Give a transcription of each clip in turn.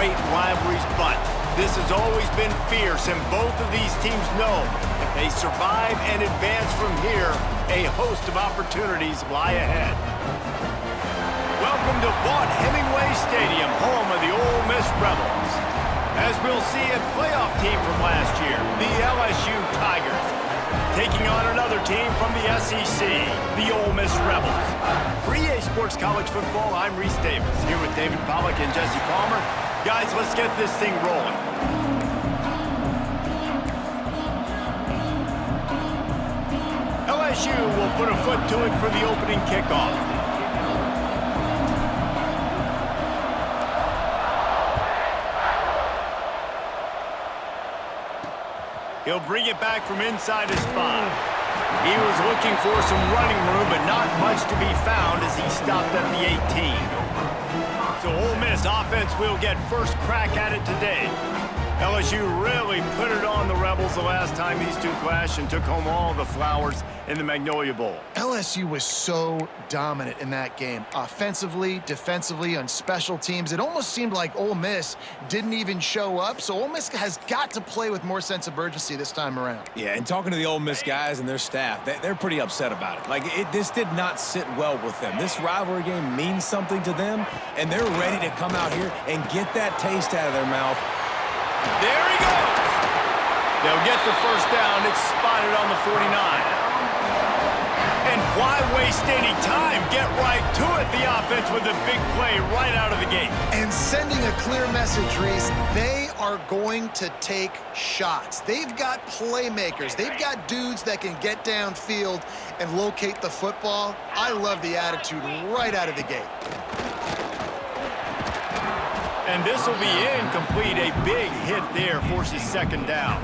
great rivalries, but this has always been fierce, and both of these teams know if they survive and advance from here, a host of opportunities lie ahead. Welcome to Vaught Hemingway Stadium, home of the Ole Miss Rebels. As we'll see, a playoff team from last year, the LSU Tigers, taking on another team from the SEC, the Ole Miss Rebels. For EA Sports College Football, I'm Reese Davis, here with David Pollack and Jesse Palmer. Guys, let's get this thing rolling. LSU will put a foot to it for the opening kickoff. He'll bring it back from inside his 5. He was looking for some running room, but not much to be found as he stopped at the 18. So Ole Miss offense will get first crack at it today. LSU really put it on the Rebels the last time these two clashed and took home all the flowers in the Magnolia Bowl. LSU was so dominant in that game. Offensively, defensively, on special teams. It almost seemed like Ole Miss didn't even show up, so Ole Miss has got to play with more sense of urgency this time around. Yeah, and talking to the Ole Miss guys and their staff, they're pretty upset about it. Like, this did not sit well with them. This rivalry game means something to them, and they're ready to come out here and get that taste out of their mouth. There he goes. They'll get the first down. It's spotted on the 49. And why waste any time? Get right to it, the offense, with a big play right out of the gate. And sending a clear message, Reese, they are going to take shots. They've got playmakers. They've got dudes that can get downfield and locate the football. I love the attitude right out of the gate. And this will be incomplete. A big hit there forces second down.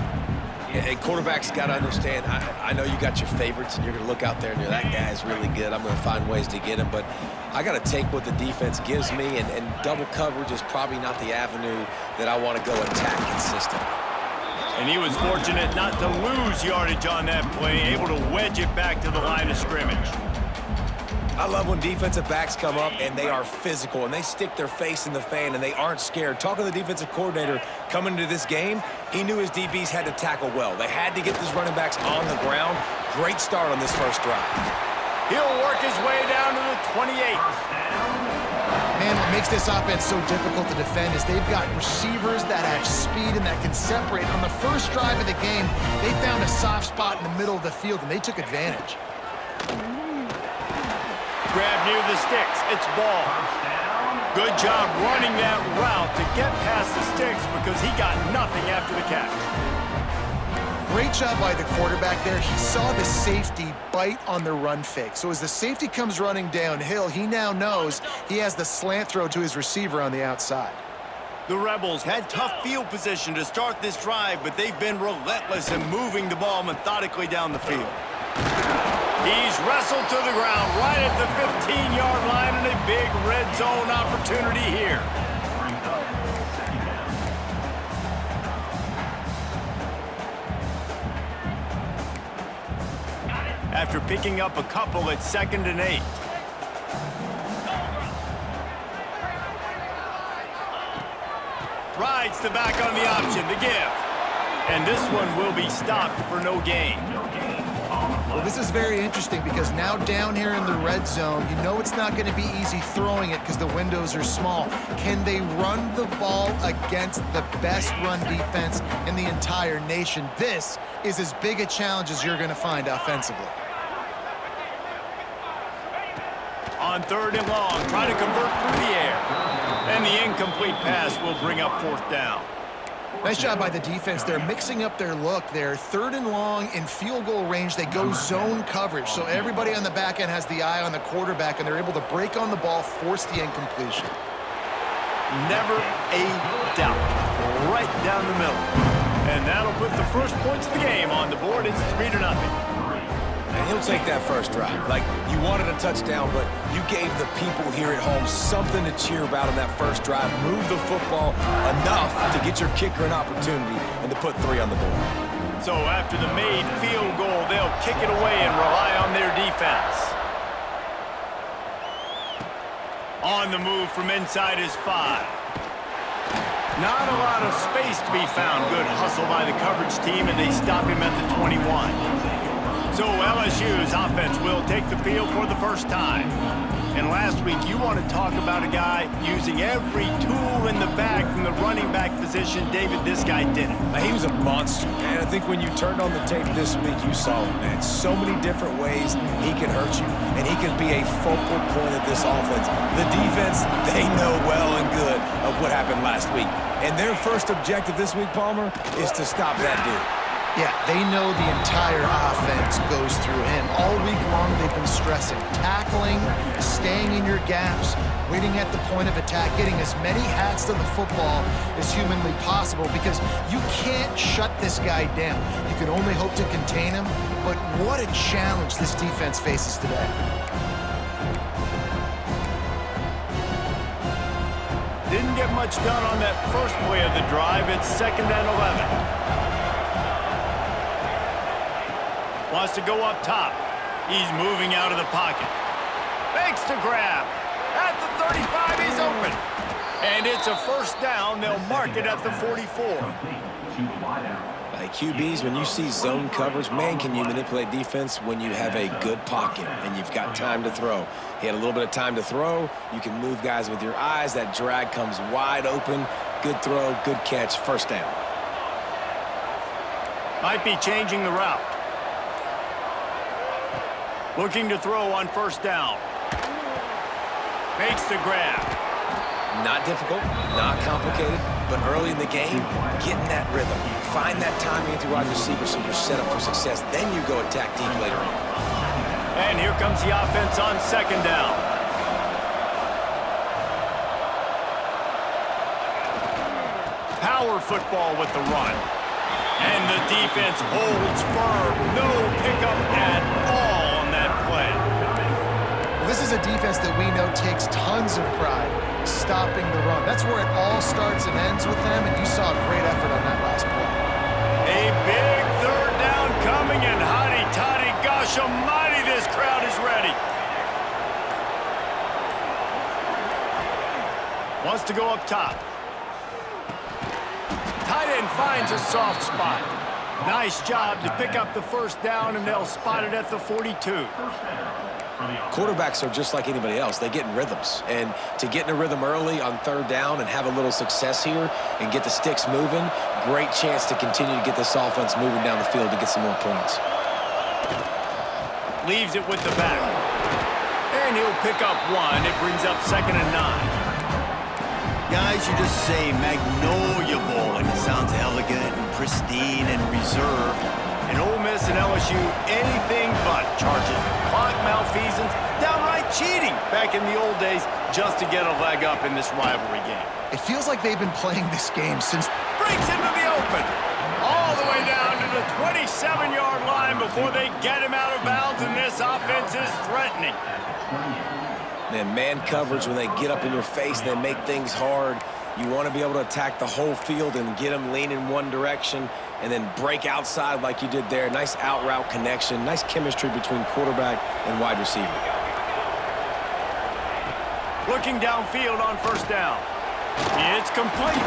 Yeah, hey, quarterbacks got to understand, I know you got your favorites, and you're going to look out there and you're, that guy's really good. I'm going to find ways to get him. But I got to take what the defense gives me, and double coverage is probably not the avenue that I want to go attack consistently. And he was fortunate not to lose yardage on that play, able to wedge it back to the line of scrimmage. I love when defensive backs come up and they are physical and they stick their face in the fan and they aren't scared. Talking to the defensive coordinator coming into this game, he knew his DBs had to tackle well. They had to get these running backs on the ground. Great start on this first drive. He'll work his way down to the 28. Man, what makes this offense so difficult to defend is they've got receivers that have speed and that can separate. On the first drive of the game, they found a soft spot in the middle of the field and they took advantage. Grab near the sticks. It's ball. Good job running that route to get past the sticks because he got nothing after the catch. Great job by the quarterback there. He saw the safety bite on the run fake. So as the safety comes running downhill, he now knows he has the slant throw to his receiver on the outside. The Rebels had tough field position to start this drive, but they've been relentless in moving the ball methodically down the field. He's wrestled to the ground right at the 15-yard line, and a big red zone opportunity here. After picking up a couple at 2nd and 8. Rides the back on the option, the give. And this one will be stopped for no gain. Well, this is very interesting because now down here in the red zone, you know it's not going to be easy throwing it because the windows are small. Can they run the ball against the best run defense in the entire nation? This is as big a challenge as you're going to find offensively. On 3rd and long, try to convert through the air. And the incomplete pass will bring up 4th down. Nice job by the defense. They're mixing up their look there. 3rd and long in field goal range. They go zone coverage. So everybody on the back end has the eye on the quarterback, and they're able to break on the ball, force the incompletion. Never a doubt. Right down the middle. And that'll put the first points of the game on the board. It's 3-0. And he'll take that first drive. Like, you wanted a touchdown, but you gave the people here at home something to cheer about on that first drive. Move the football enough to get your kicker an opportunity and to put 3 on the board. So after the made field goal, they'll kick it away and rely on their defense. On the move from inside his 5. Not a lot of space to be found. Good hustle by the coverage team, and they stop him at the 21. So LSU's offense will take the field for the first time. And last week, you want to talk about a guy using every tool in the bag from the running back position. David, this guy did it. He was a monster, and I think when you turned on the tape this week, you saw it, man. So many different ways he can hurt you, and he can be a focal point of this offense. The defense, they know well and good of what happened last week. And their first objective this week, Palmer, is to stop that dude. Yeah, they know the entire offense goes through him. All week long, they've been stressing, tackling, staying in your gaps, waiting at the point of attack, getting as many hats to the football as humanly possible because you can't shut this guy down. You can only hope to contain him, but what a challenge this defense faces today. Didn't get much done on that first play of the drive. It's 2nd and 11. Wants to go up top. He's moving out of the pocket. Makes the grab. At the 35, he's open. And it's a first down. They'll mark it at the 44. Like QBs, when you see zone coverage, man, can you manipulate defense when you have a good pocket and you've got time to throw. He had a little bit of time to throw. You can move guys with your eyes. That drag comes wide open. Good throw, good catch, first down. Might be changing the route. Looking to throw on first down. Makes the grab. Not difficult, not complicated, but early in the game, getting that rhythm. Find that timing at the wide receiver so you're set up for success. Then you go attack deep later on. And here comes the offense on 2nd down. Power football with the run. And the defense holds firm. No pickup at all on that play. Well, this is a defense that we know takes tons of pride stopping the run. That's where it all starts and ends with them, and you saw a great effort on that last play. A big 3rd down coming, and hotty-toddy, gosh almighty, this crowd is ready. Wants to go up top. Tight end finds a soft spot. Nice job to pick up the first down, and they'll spot it at the 42. Quarterbacks are just like anybody else. They get in rhythms. And to get in a rhythm early on 3rd down and have a little success here and get the sticks moving, great chance to continue to get this offense moving down the field to get some more points. Leaves it with the back. And he'll pick up 1. It brings up 2nd and 9. Guys, you just say Magnolia Bowl, and it sounds elegant and pristine and reserved. And Ole Miss and LSU, anything but charges clock malfeasance, downright cheating back in the old days just to get a leg up in this rivalry game. It feels like they've been playing this game since... Breaks into the open. All the way down to the 27-yard line before they get him out of bounds, and this offense is threatening. Man coverage, when they get up in your face, they make things hard. You want to be able to attack the whole field and get them lean in one direction and then break outside like you did there. Nice out route connection, nice chemistry between quarterback and wide receiver. Looking downfield on first down. It's complete.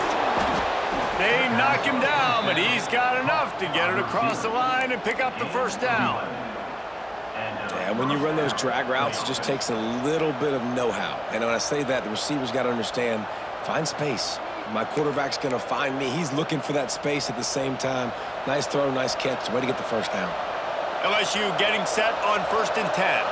They knock him down, but he's got enough to get it across the line and pick up the first down. Yeah, when you run those drag routes, it just takes a little bit of know-how. And when I say that, the receiver's got to understand, find space. My quarterback's going to find me. He's looking for that space at the same time. Nice throw, nice catch. Way to get the first down. LSU getting set on 1st and 10.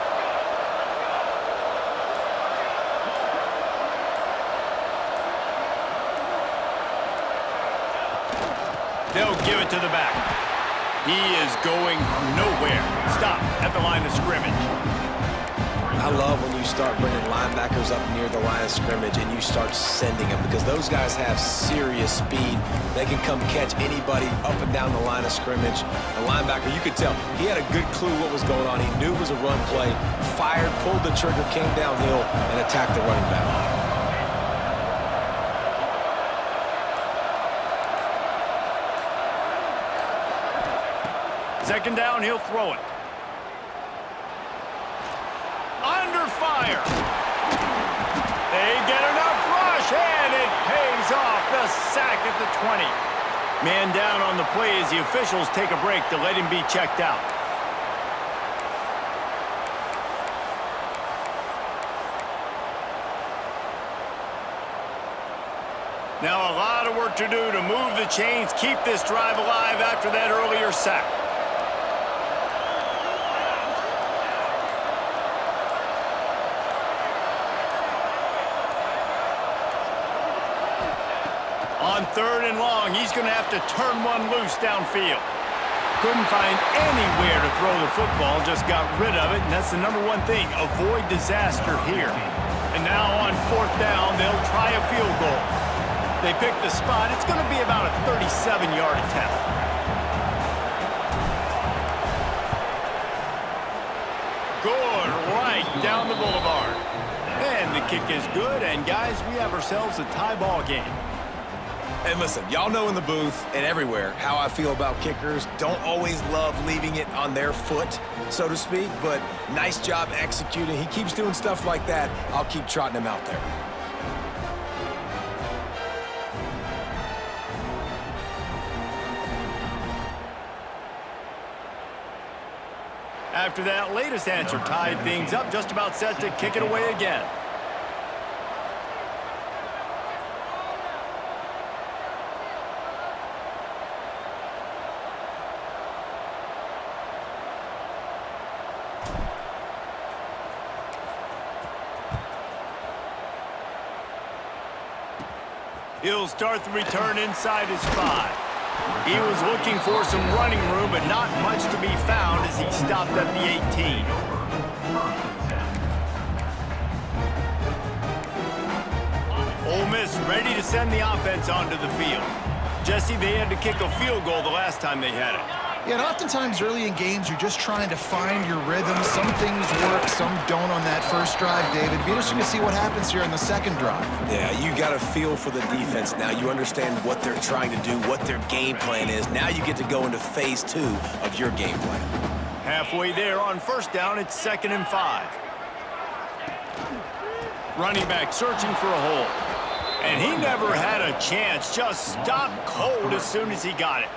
They'll give it to the back. He is going nowhere. Stop at the line of scrimmage. I love when you start bringing linebackers up near the line of scrimmage and you start sending them, because those guys have serious speed. They can come catch anybody up and down the line of scrimmage. The linebacker, you could tell, he had a good clue what was going on. He knew it was a run play, fired, pulled the trigger, came downhill, and attacked the running back. 2nd down, he'll throw it. Under fire. They get enough rush, and it pays off. The sack at the 20. Man down on the play as the officials take a break to let him be checked out. Now a lot of work to do to move the chains, keep this drive alive after that earlier sack. On 3rd and long, he's going to have to turn one loose downfield. Couldn't find anywhere to throw the football, just got rid of it, and that's the number one thing. Avoid disaster here. And now on 4th down, they'll try a field goal. They pick the spot. It's going to be about a 37-yard attempt. Good, right down the boulevard. And the kick is good, and guys, we have ourselves a tie ball game. And listen, y'all know in the booth and everywhere how I feel about kickers. Don't always love leaving it on their foot, so to speak, but nice job executing. He keeps doing stuff like that. I'll keep trotting him out there. After that latest answer tied things up, just about set to kick it away again. He'll start the return inside his 5. He was looking for some running room, but not much to be found as he stopped at the 18. Ole Miss ready to send the offense onto the field. Jesse, they had to kick a field goal the last time they had it. Yeah, and oftentimes early in games, you're just trying to find your rhythm. Some things work, some don't on that first drive, David. It'd be interesting to see what happens here in the second drive. Yeah, you got a feel for the defense now. You understand what they're trying to do, what their game plan is. Now you get to go into phase 2 of your game plan. Halfway there on 1st down, it's 2nd and 5. Running back searching for a hole. And he never had a chance, just stopped cold as soon as he got it.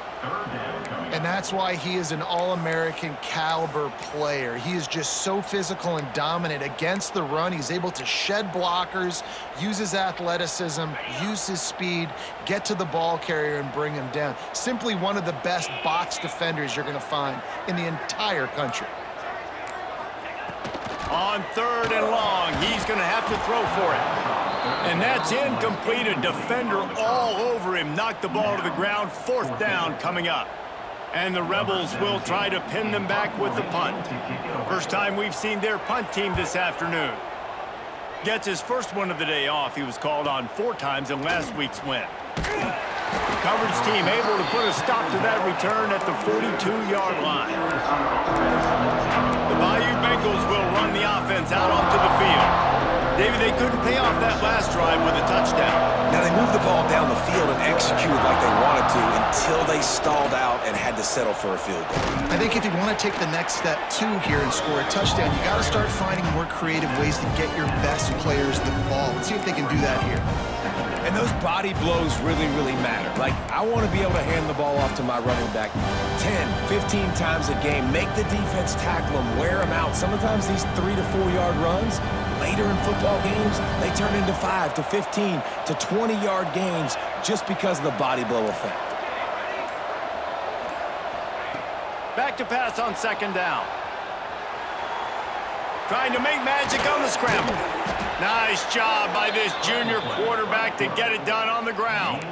And that's why he is an All-American caliber player. He is just so physical and dominant against the run. He's able to shed blockers, use his athleticism, use his speed, get to the ball carrier and bring him down. Simply one of the best box defenders you're going to find in the entire country. On 3rd and long, he's going to have to throw for it. And that's incomplete. A defender all over him. Knocked the ball to the ground. 4th down coming up. And the Rebels will try to pin them back with the punt. First time we've seen their punt team this afternoon. Gets his first one of the day off. He was called on 4 times in last week's win. Coverage team able to put a stop to that return at the 42-yard line. The Bayou Bengals will run the offense out onto the field. David, they couldn't pay off that last drive with a touchdown. Now, they moved the ball down the field and executed like they wanted to until they stalled out and had to settle for a field goal. I think if you want to take the next step, too, here and score a touchdown, you got to start finding more creative ways to get your best players the ball. Let's see if they can do that here. And those body blows really, really matter. Like, I want to be able to hand the ball off to my running back 10, 15 times a game. Make the defense tackle them, wear them out. Sometimes these 3 to 4 yard runs, later in football games, they turn into 5 to 15 to 20-yard gains just because of the body blow effect. Back to pass on 2nd down. Trying to make magic on the scramble. Nice job by this junior quarterback to get it done on the ground.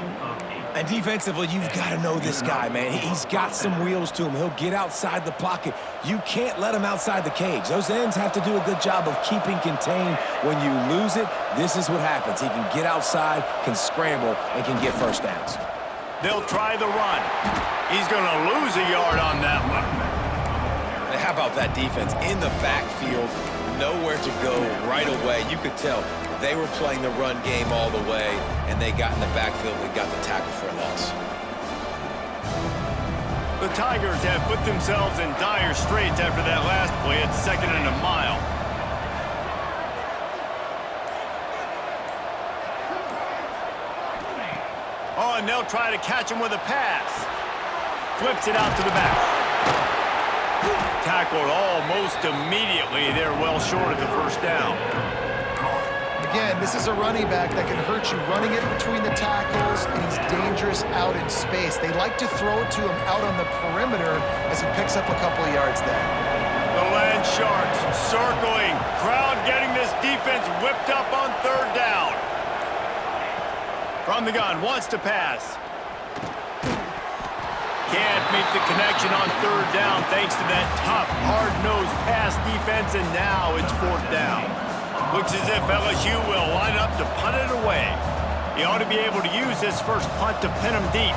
And defensively, you've got to know this guy, man. He's got some wheels to him. He'll get outside the pocket. You can't let him outside the cage. Those ends have to do a good job of keeping contained. When you lose it, this is what happens. He can get outside, can scramble, and can get first downs. They'll try the run. He's going to lose a yard on that one. And how about that defense in the backfield? Nowhere to go right away. You could tell they were playing the run game all the way, and they got in the backfield and got the tackle for a loss. The Tigers have put themselves in dire straits after that last play at 2nd and a mile. Oh, and they'll try to catch him with a pass. Flips it out to the back. Tackled almost immediately. They're well short of the first down. Again, this is a running back that can hurt you running it between the tackles, and he's dangerous out in space. They like to throw it to him out on the perimeter as he picks up a couple of yards there. The Land Sharks circling. Crowd getting this defense whipped up on third down. From the gun, wants to pass. Can't make the connection on third down thanks to that tough, hard-nosed pass defense, and now it's fourth down. Looks as if LSU will line up to punt it away. He ought to be able to use this first punt to pin him deep.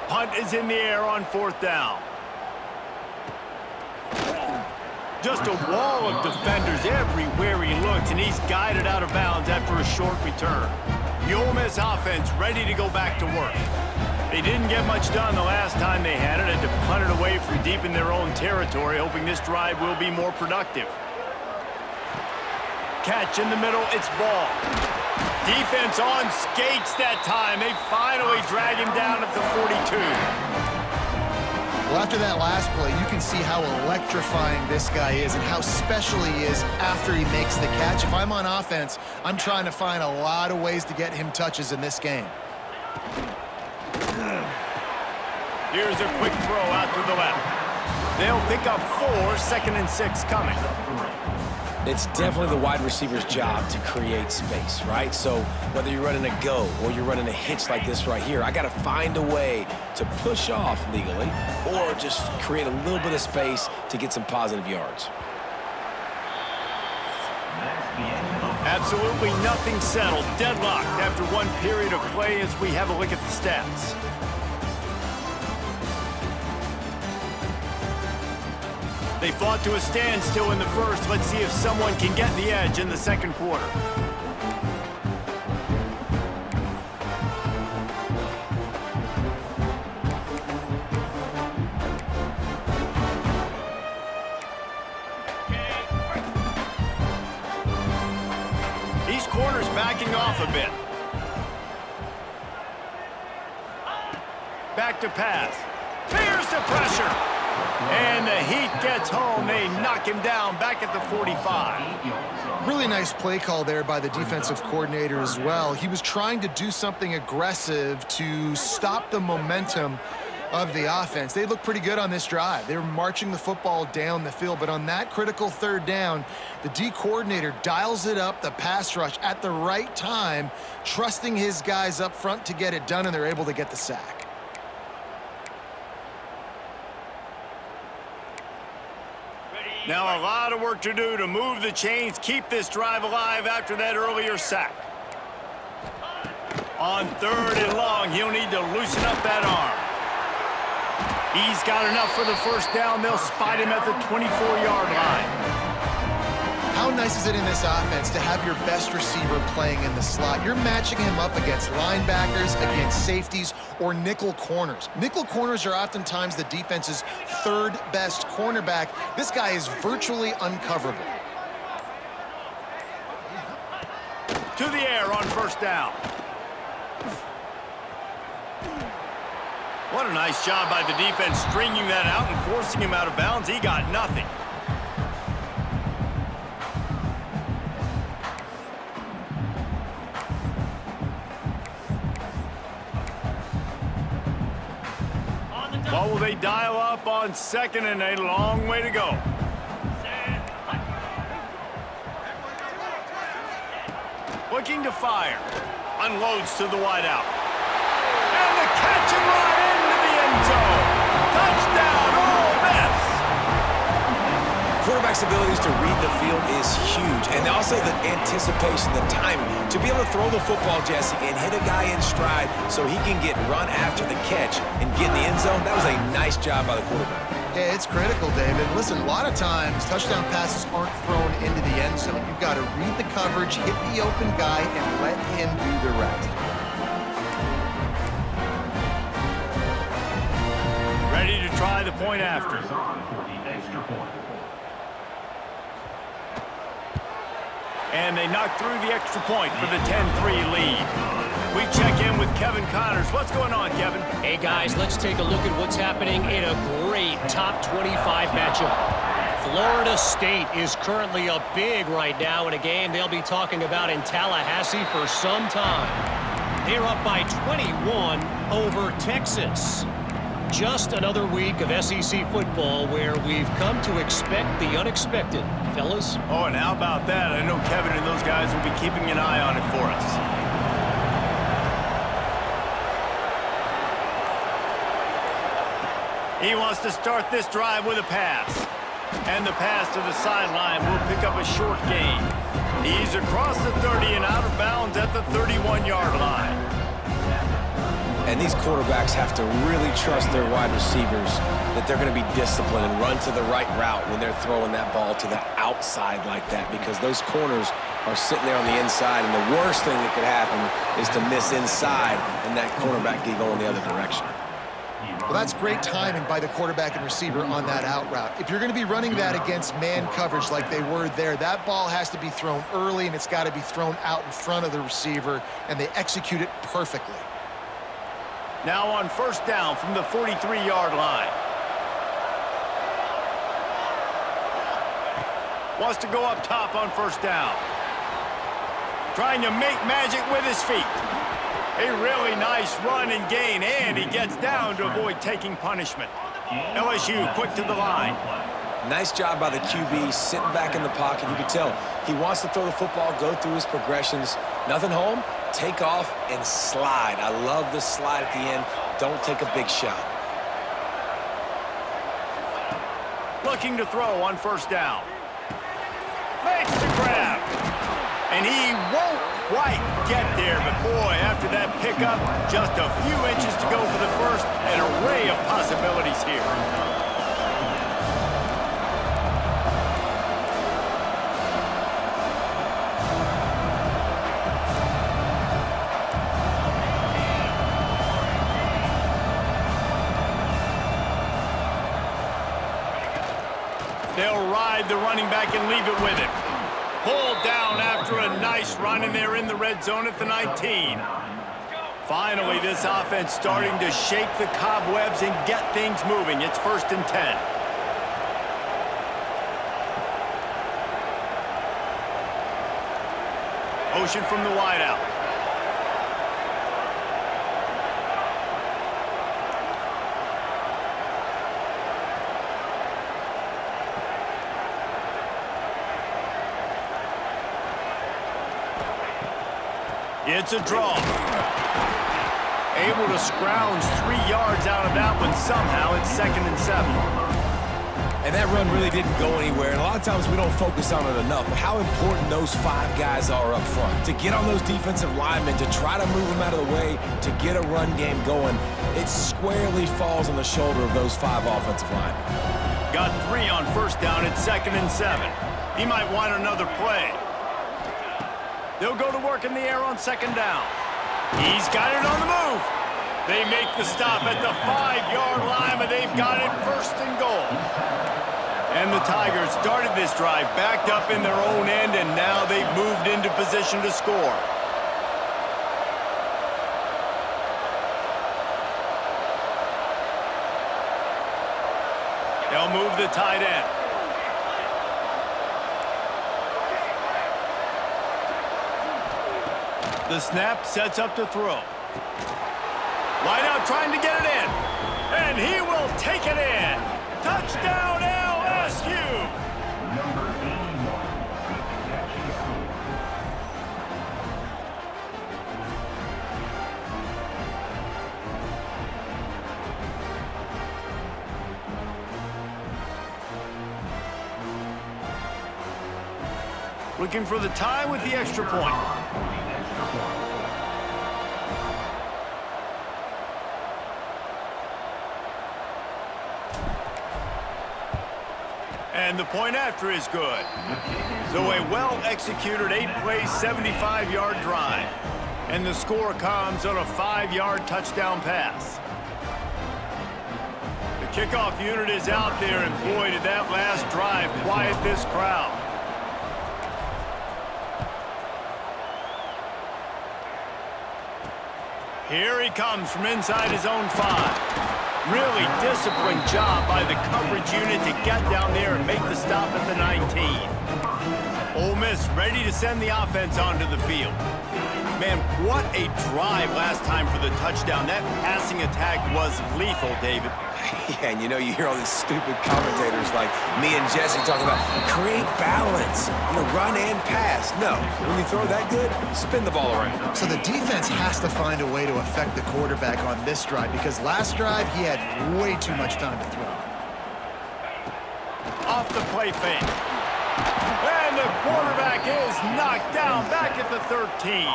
Punt is in the air on fourth down. Just a wall of defenders everywhere he looks, and he's guided out of bounds after a short return. The Ole Miss offense ready to go back to work. They didn't get much done the last time they had it, and to punt it away from deep in their own territory, hoping this drive will be more productive. Catch in the middle, it's ball. Defense on skates that time. They finally drag him down at the 42. Well, after that last play, you can see how electrifying this guy is and how special he is after he makes the catch. If I'm on offense, I'm trying to find a lot of ways to get him touches in this game. Here's a quick throw out to the left. They'll pick up 4, 2nd and 6 coming. It's definitely the wide receiver's job to create space, right? So whether you're running a go or you're running a hitch like this right here, I got to find a way to push off legally or just create a little bit of space to get some positive yards. Absolutely nothing settled. Deadlocked after one period of play as we have a look at the stats. They fought to a standstill in the first. Let's see if someone can get the edge in the second quarter. These corners backing off a bit. Back to pass. Fears the pressure. And the heat gets home. They knock him down back at the 45. Really nice play call there by the defensive coordinator as well. He was trying to do something aggressive to stop the momentum of the offense. They look pretty good on this drive. They were marching the football down the field, but on that critical third down, the D coordinator dials it up, the pass rush at the right time, trusting his guys up front to get it done, and they're able to get the sack. Now a lot of work to do to move the chains, keep this drive alive after that earlier sack. On third and long, he'll need to loosen up that arm. He's got enough for the first down. They'll spot him at the 24-yard line. How nice is it in this offense to have your best receiver playing in the slot? You're matching him up against linebackers, against safeties, or nickel corners. Nickel corners are oftentimes the defense's third best cornerback. This guy is virtually uncoverable. To the air on first down. What a nice job by the defense stringing that out and forcing him out of bounds. He got nothing. What will they dial up on second and a long way to go? Looking to fire. Unloads to the wideout. And the catch and run into the end zone. Touchdown, Ole Miss! Quarterback's abilities to read the field is huge, and also the anticipation, the timing. To be able to throw the football, Jesse, and hit a guy in stride so he can get run after the catch and get in the end zone, that was a nice job by the quarterback. Yeah, it's critical, David. Listen, a lot of times touchdown passes aren't thrown into the end zone. You've got to read the coverage, hit the open guy, and let him do the rest. Ready to try the point after. And they knock through the extra point for the 10-3 lead. We check in with Kevin Connors. What's going on, Kevin? Hey, guys, let's take a look at what's happening in a great top 25 matchup. Florida State is currently up big right now in a game they'll be talking about in Tallahassee for some time. They're up by 21 over Texas. Just another week of SEC football where we've come to expect the unexpected, fellas. Oh, and how about that? I know Kevin and those guys will be keeping an eye on it for us. He wants to start this drive with a pass. And the pass to the sideline will pick up a short gain. He's across the 30 and out of bounds at the 31-yard line. And these quarterbacks have to really trust their wide receivers that they're going to be disciplined and run to the right route when they're throwing that ball to the outside like that, because those corners are sitting there on the inside, and the worst thing that could happen is to miss inside and that quarterback get going the other direction. Well, that's great timing by the quarterback and receiver on that out route. If you're going to be running that against man coverage like they were there, that ball has to be thrown early, and it's got to be thrown out in front of the receiver, and they execute it perfectly. Now on first down from the 43-yard line. Wants to go up top on first down. Trying to make magic with his feet. A really nice run and gain, and he gets down to avoid taking punishment. LSU quick to the line. Nice job by the QB, sitting back in the pocket. You can tell he wants to throw the football, go through his progressions. Nothing home, take off, and slide. I love the slide at the end. Don't take a big shot. Looking to throw on first down. Makes the grab. And he won't quite get there, but boy, after that pickup, just a few inches to go for the first. An array of possibilities here. They'll ride the running back and leave it with him. Pulled down after a nice run, and they're in the red zone at the 19. Finally, this offense starting to shake the cobwebs and get things moving. It's 1st and 10. Motion from the wideout. It's a draw. Able to scrounge 3 yards out of that one somehow. It's 2nd and 7. And that run really didn't go anywhere. And a lot of times we don't focus on it enough. But how important those 5 guys are up front. To get on those defensive linemen, to try to move them out of the way, to get a run game going, it squarely falls on the shoulder of those 5 offensive linemen. Got 3 on first down. It's 2nd and 7. He might want another play. They'll go to work in the air on 2nd down. He's got it on the move. They make the stop at the 5-yard line, but they've got it 1st and goal. And the Tigers started this drive backed up in their own end, and now they've moved into position to score. They'll move the tight end. The snap sets up to throw. Wide out trying to get it in. And he will take it in. Touchdown LSU. Looking for the tie with the extra point. And the point after is good. So a well-executed 8-play, 75-yard drive. And the score comes on a 5-yard touchdown pass. The kickoff unit is out there, and boy, did that last drive quiet this crowd. Here he comes from inside his own 5. Really disciplined job by the coverage unit to get down there and make the stop at the 19. Ole Miss ready to send the offense onto the field. Man, what a drive last time for the touchdown. That passing attack was lethal, David. Yeah, and you hear all these stupid commentators like me and Jesse talking about create balance, run and pass. No, when you throw that good, spin the ball around. So the defense has to find a way to affect the quarterback on this drive because last drive he had way too much time to throw. Off the play fake. And the quarterback is knocked down back at the 13.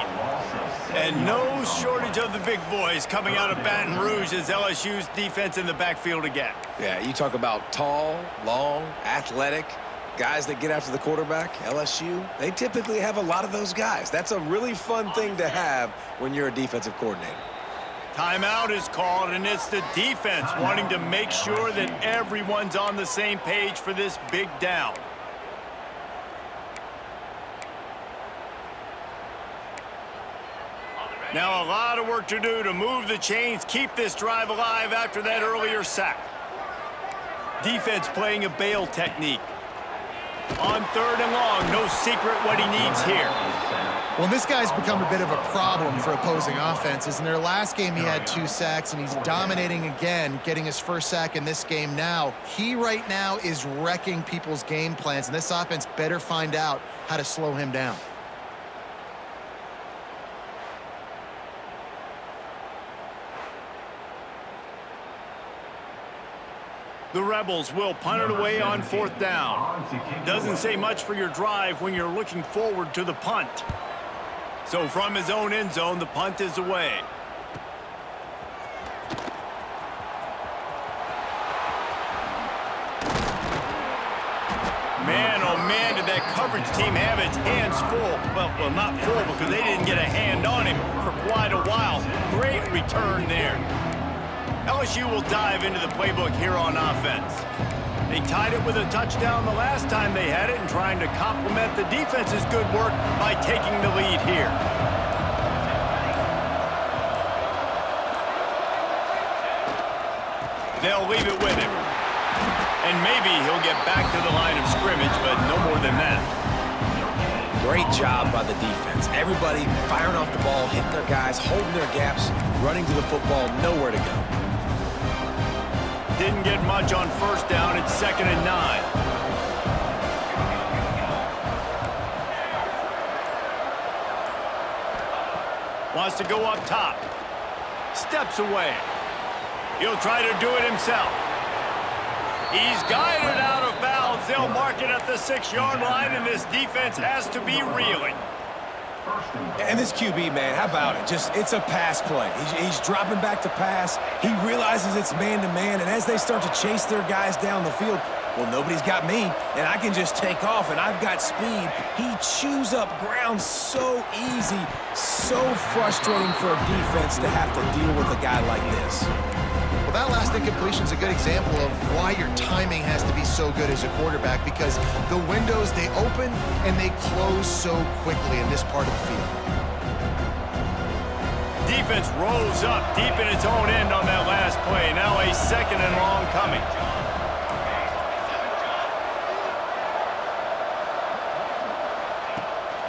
And no shortage of the big boys coming out of Baton Rouge as LSU's defense in the backfield again. Yeah, you talk about tall, long, athletic, guys that get after the quarterback, LSU, they typically have a lot of those guys. That's a really fun thing to have when you're a defensive coordinator. Timeout is called, and it's the defense wanting to make sure that everyone's on the same page for this big down. Now a lot of work to do to move the chains, keep this drive alive after that earlier sack. Defense playing a bail technique. On 3rd and long, no secret what he needs here. Well, this guy's become a bit of a problem for opposing offenses. In their last game, he had 2 sacks, and he's dominating again, getting his first sack in this game now. He right now is wrecking people's game plans, and this offense better find out how to slow him down. The Rebels will punt it away on 4th down. Doesn't say much for your drive when you're looking forward to the punt. So from his own end zone, the punt is away. Man, oh man, did that coverage team have its hands full. Well, not full because they didn't get a hand on him for quite a while. Great return there. LSU will dive into the playbook here on offense. They tied it with a touchdown the last time they had it and trying to complement the defense's good work by taking the lead here. They'll leave it with him. And maybe he'll get back to the line of scrimmage, but no more than that. Great job by the defense. Everybody firing off the ball, hitting their guys, holding their gaps, running to the football, nowhere to go. Didn't get much on 1st down. It's 2nd and 9. Wants to go up top. Steps away. He'll try to do it himself. He's guided out of bounds. They'll mark it at the 6-yard line, and this defense has to be reeling. And this QB, man, how about it? It's a pass play. He's dropping back to pass. He realizes it's man-to-man, and as they start to chase their guys down the field, well, nobody's got me, and I can just take off, and I've got speed. He chews up ground so easy, so frustrating for a defense to have to deal with a guy like this. Well, that last incompletion is a good example of why your timing has to be so good as a quarterback, because the windows, they open and they close so quickly in this part of the field. Defense rose up deep in its own end on that last play. Now a 2nd and long coming.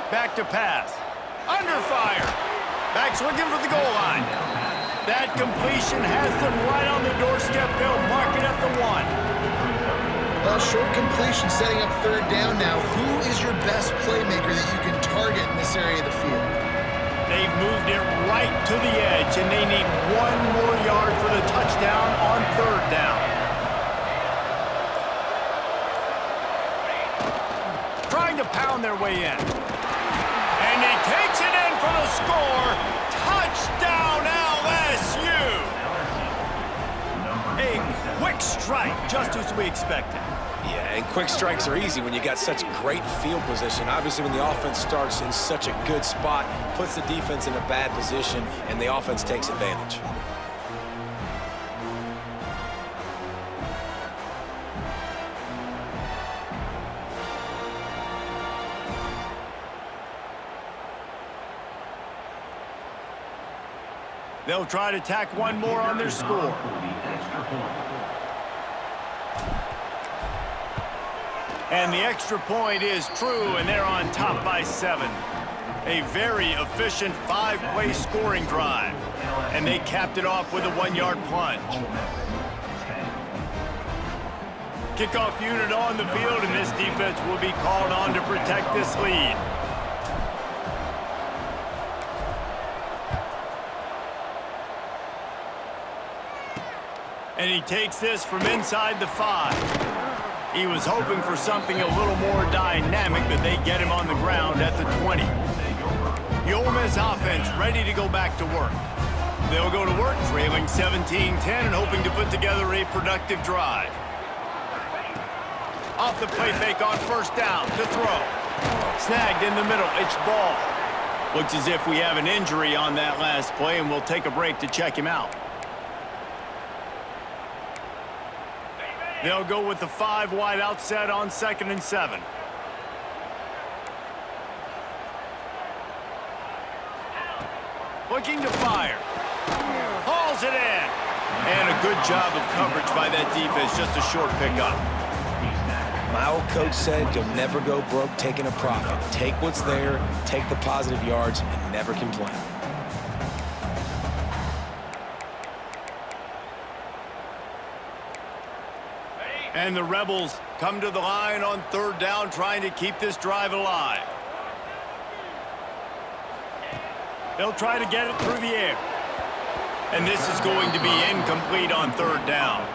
Back to pass. Under fire. Back's looking for the goal line. That completion has them right on the doorstep. They'll mark it at the 1. Well, short completion setting up 3rd down now. Who is your best playmaker that you can target in this area of the field? They've moved it right to the edge, and they need 1 more yard for the touchdown on 3rd down. Trying to pound their way in. And he takes it in for the score. Touchdown, LSU! A quick strike, just as we expected. Yeah, and quick strikes are easy when you got such great field position. Obviously, when the offense starts in such a good spot, puts the defense in a bad position, and the offense takes advantage. They'll try to tack one more on their score. And the extra point is true, and they're on top by 7. A very efficient 5-play scoring drive. And they capped it off with a 1-yard plunge. Kickoff unit on the field, and this defense will be called on to protect this lead. And he takes this from inside the 5. He was hoping for something a little more dynamic, but they get him on the ground at the 20. The Ole Miss offense ready to go back to work. They'll go to work trailing 17-10 and hoping to put together a productive drive. Off the play fake on first down to throw. Snagged in the middle. It's ball. Looks as if we have an injury on that last play, and we'll take a break to check him out. They'll go with the 5 wide outset on 2nd and 7. Looking to fire. Hauls it in. And a good job of coverage by that defense. Just a short pickup. My old coach said you'll never go broke taking a profit. Take what's there, take the positive yards, and never complain. And the Rebels come to the line on 3rd down, trying to keep this drive alive. They'll try to get it through the air. And this is going to be incomplete on 3rd down.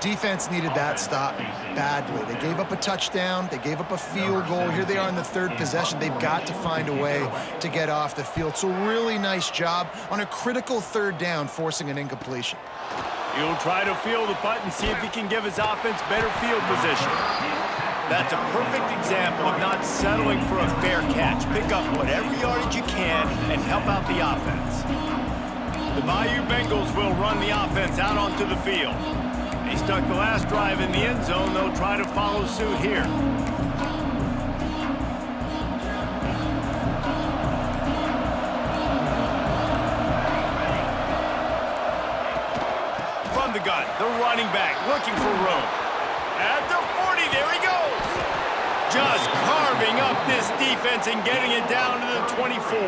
Defense needed that stop badly. They gave up a touchdown. They gave up a field goal. Here they are in the 3rd possession. They've got to find a way to get off the field. So really nice job on a critical 3rd down, forcing an incompletion. He'll try to field the punt and see if he can give his offense better field position. That's a perfect example of not settling for a fair catch. Pick up whatever yardage you can and help out the offense. The Bayou Bengals will run the offense out onto the field. They stuck the last drive in the end zone. They'll try to follow suit here. From the gun, the running back looking for room. At the 40, there he goes. Just carving up this defense and getting it down to the 24.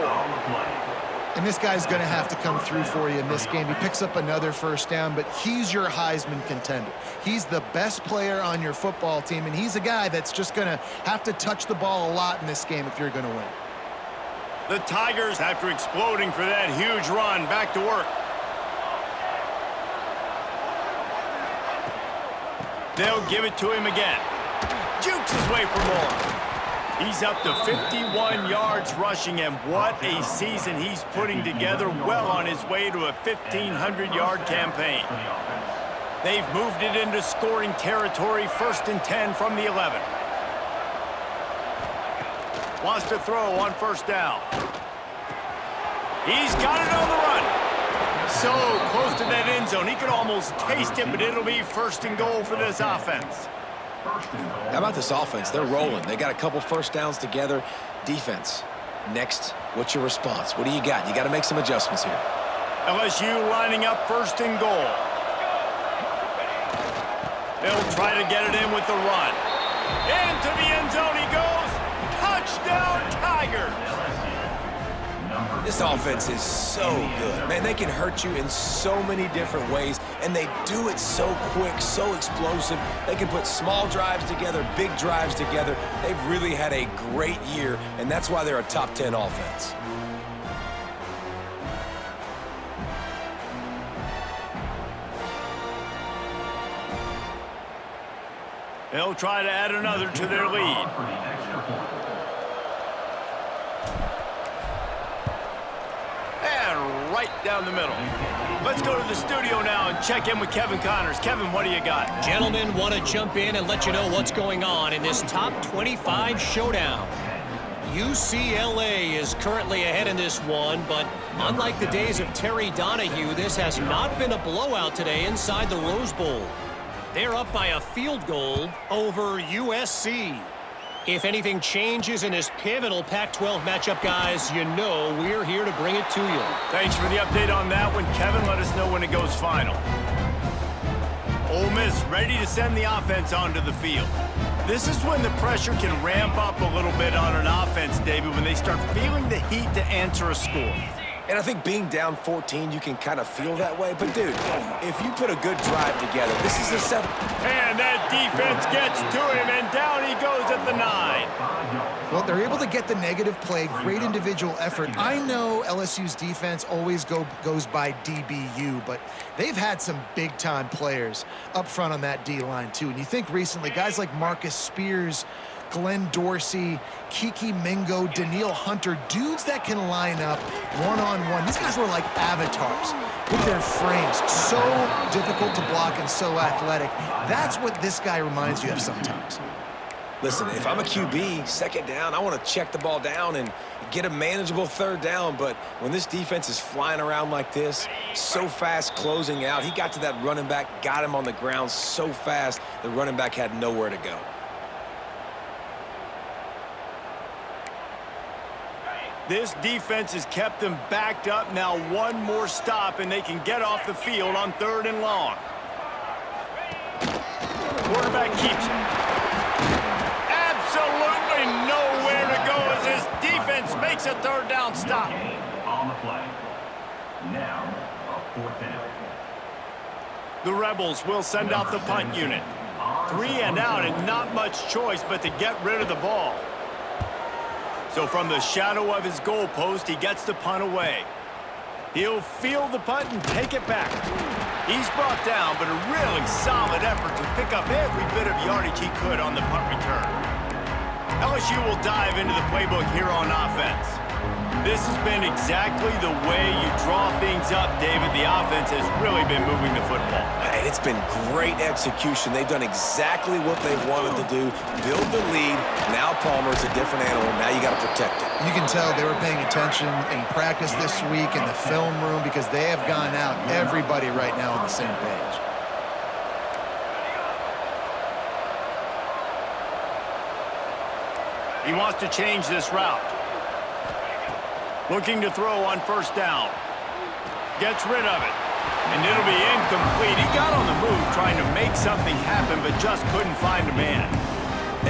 And this guy's going to have to come through for you in this game. He picks up another 1st down, but he's your Heisman contender. He's the best player on your football team, and he's a guy that's just going to have to touch the ball a lot in this game if you're going to win. The Tigers, after exploding for that huge run, back to work. They'll give it to him again. Jukes his way for more. He's up to 51 yards rushing, and what a season he's putting together, well on his way to a 1,500-yard campaign. They've moved it into scoring territory, 1st and 10 from the 11. Wants to throw on 1st down. He's got it on the run. So close to that end zone. He could almost taste it, but it'll be 1st and goal for this offense. How about this offense? They're rolling. They got a couple 1st downs together. Defense. Next, what's your response? What do you got? You got to make some adjustments here. LSU lining up 1st and goal. They'll try to get it in with the run. Into the end zone he goes. Touchdown, Tigers. This offense is so good. Man, they can hurt you in so many different ways, and they do it so quick, so explosive. They can put small drives together, big drives together. They've really had a great year, and that's why they're a top 10 offense. They'll try to add another to their lead. And right down the middle. Let's go to the studio now and check in with Kevin Connors. Kevin, what do you got? Gentlemen, want to jump in and let you know what's going on in this top 25 showdown. UCLA is currently ahead in this one, but unlike the days of Terry Donahue, this has not been a blowout today inside the Rose Bowl. They're up by a field goal over USC. If anything changes in this pivotal Pac-12 matchup, guys, you know we're here to bring it to you. Thanks for the update on that one, Kevin. Let us know when it goes final. Ole Miss ready to send the offense onto the field. This is when the pressure can ramp up a little bit on an offense, David, when they start feeling the heat to answer a score. And I think being down 14, you can kind of feel that way. But, dude, if you put a good drive together, this is a 7. And that defense gets to him, and down he goes at the 9. Well, they're able to get the negative play, great individual effort. I know LSU's defense always goes by DBU, but they've had some big-time players up front on that D-line, too. And you think recently, guys like Marcus Spears, Glenn Dorsey, Kiki Mingo, Daniil Hunter, dudes that can line up one-on-one. These guys were like avatars with their frames. So difficult to block and so athletic. That's what this guy reminds you of sometimes. Listen, if I'm a QB, second down, I want to check the ball down and get a manageable third down. But when this defense is flying around like this, so fast closing out, he got to that running back, got him on the ground so fast, the running back had nowhere to go. This defense has kept them backed up. Now one more stop, and they can get off the field on 3rd and long. Quarterback keeps it. Absolutely nowhere to go as this defense makes a 3rd down stop. On the play. Now, a 4th down. The Rebels will send out the punt unit. 3 and out, and not much choice but to get rid of the ball. So from the shadow of his goalpost, he gets the punt away. He'll field the punt and take it back. He's brought down, but a really solid effort to pick up every bit of yardage he could on the punt return. LSU will dive into the playbook here on offense. This has been exactly the way you draw things up, David. The offense has really been moving the football. And it's been great execution. They've done exactly what they wanted to do, build the lead. Now Palmer's a different animal. Now you got to protect it. You can tell they were paying attention in practice this week in the film room because they have gone out, everybody right now on the same page. He wants to change this route. Looking to throw on 1st down. Gets rid of it. And it'll be incomplete. He got on the move trying to make something happen, but just couldn't find a man.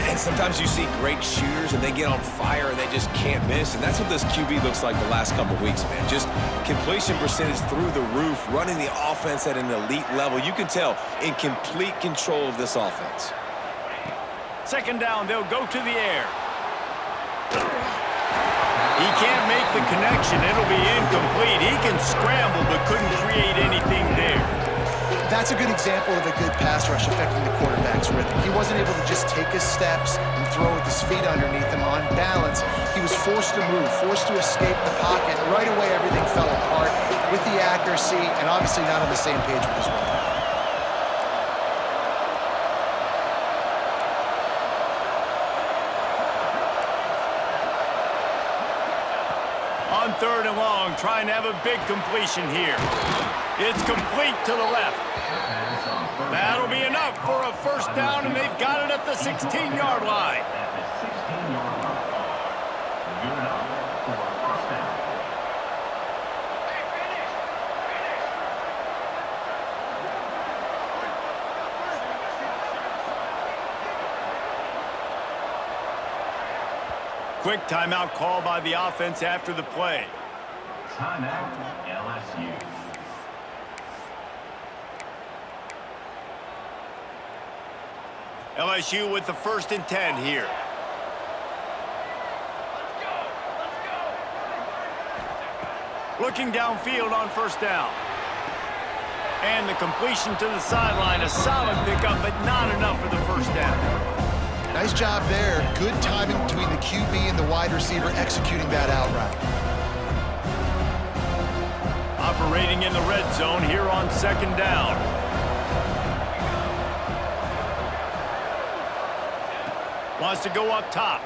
And sometimes you see great shooters and they get on fire and they just can't miss. And that's what this QB looks like the last couple of weeks, man. Just completion percentage through the roof, running the offense at an elite level. You can tell in complete control of this offense. 2nd down, they'll go to the air. He can't make the connection. It'll be incomplete. He can scramble, but couldn't create anything there. That's a good example of a good pass rush affecting the quarterback's rhythm. He wasn't able to just take his steps and throw with his feet underneath him on balance. He was forced to move, forced to escape the pocket. Right away, everything fell apart with the accuracy and obviously not on the same page with his running. On 3rd and long, trying to have a big completion here. It's complete to the left. That'll be enough for a 1st down, and they've got it at the 16-yard line. Good enough for a 1st down. Quick timeout call by the offense after the play. Timeout, LSU. LSU with the 1st and 10 here. Looking downfield on 1st down. And the completion to the sideline, a solid pickup, but not enough for the 1st down. Nice job there. Good timing between the QB and the wide receiver executing that out route. Operating in the red zone here on 2nd down. Wants to go up top.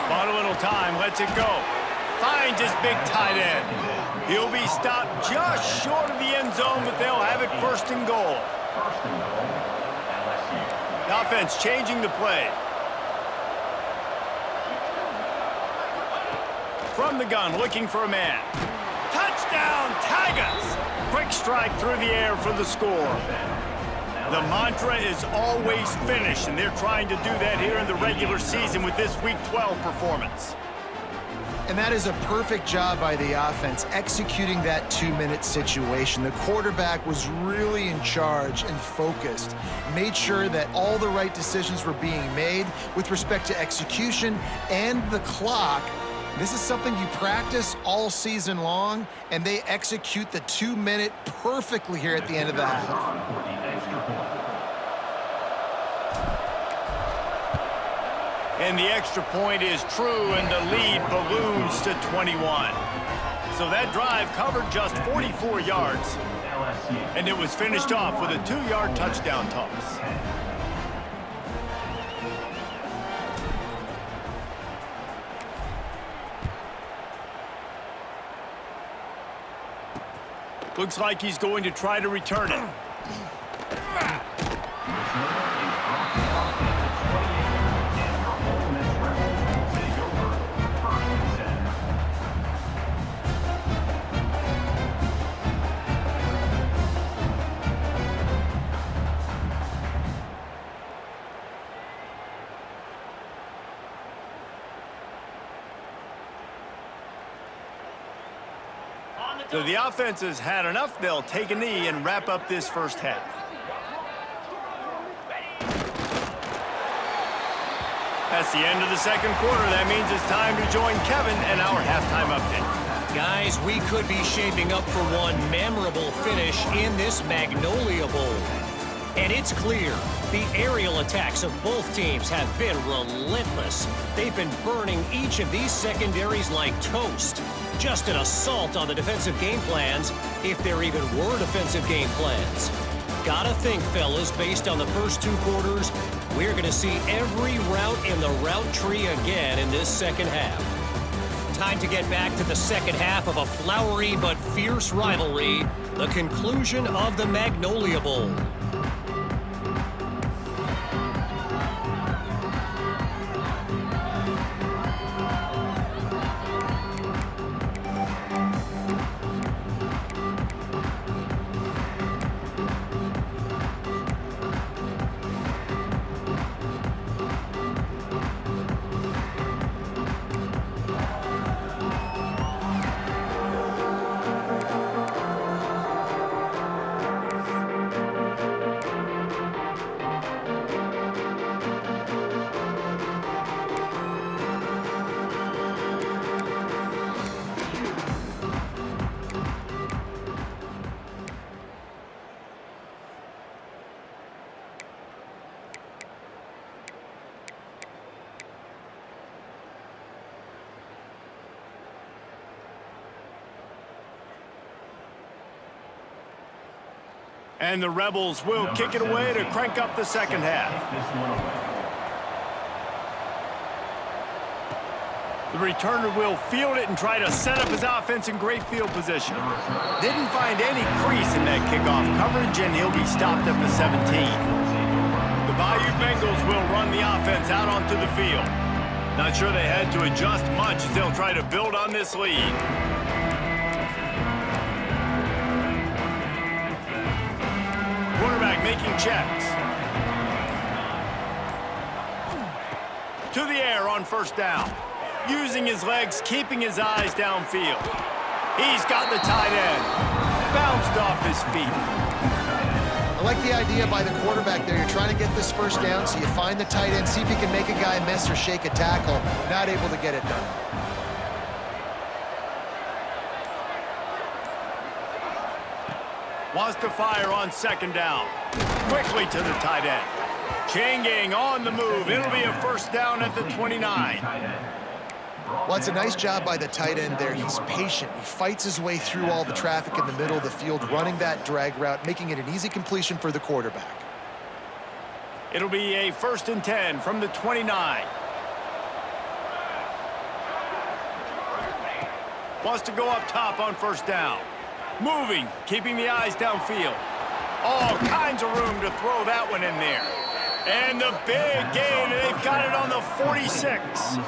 Bought a little time, lets it go. Finds his big tight end. He'll be stopped just short of the end zone, but they'll have it 1st and goal. First and goal, LSU. The offense changing the play. From the gun, looking for a man. Touchdown, Tigers! Quick strike through the air for the score. The mantra is always finish, and they're trying to do that here in the regular season with this Week 12 performance. And that is a perfect job by the offense, executing that 2-minute situation. The quarterback was really in charge and focused, made sure that all the right decisions were being made with respect to execution and the clock. This is something you practice all season long, and they execute the 2-minute perfectly here at the end of the half. And the extra point is true, and the lead balloons to 21. So that drive covered just 44 yards. And it was finished off with a 2-yard touchdown toss. Looks like he's going to try to return it. So the offense has had enough. They'll take a knee and wrap up this first half. That's the end of the second quarter. That means it's time to join Kevin and our halftime update. Guys, we could be shaping up for one memorable finish in this Magnolia Bowl. And it's clear, the aerial attacks of both teams have been relentless. They've been burning each of these secondaries like toast. Just an assault on the defensive game plans, if there even were defensive game plans. Gotta think, fellas, based on the first 2 quarters, we're gonna see every route in the route tree again in this second half. Time to get back to the second half of a flowery but fierce rivalry, the conclusion of the Magnolia Bowl. And the Rebels will kick it away to crank up the second half. The returner will field it and try to set up his offense in great field position. Didn't find any crease in that kickoff coverage, and he'll be stopped at the 17. The Bayou Bengals will run the offense out onto the field. Not sure they had to adjust much as they'll try to build on this lead. Quarterback making checks. To the air on first down. Using his legs, keeping his eyes downfield. He's got the tight end. Bounced off his feet. I like the idea by the quarterback there. You're trying to get this first down, so you find the tight end, see if you can make a guy miss or shake a tackle. Not able to get it done. Wants to fire on second down. Quickly to the tight end. Changing on the move. It'll be a first down at the 29. Well, it's a nice job by the tight end there. He's patient. He fights his way through all the traffic in the middle of the field, running that drag route, making it an easy completion for the quarterback. It'll be a 1st and 10 from the 29. Wants to go up top on first down. Moving, keeping the eyes downfield. All kinds of room to throw that one in there. And the big gain, and they've got it on the 46.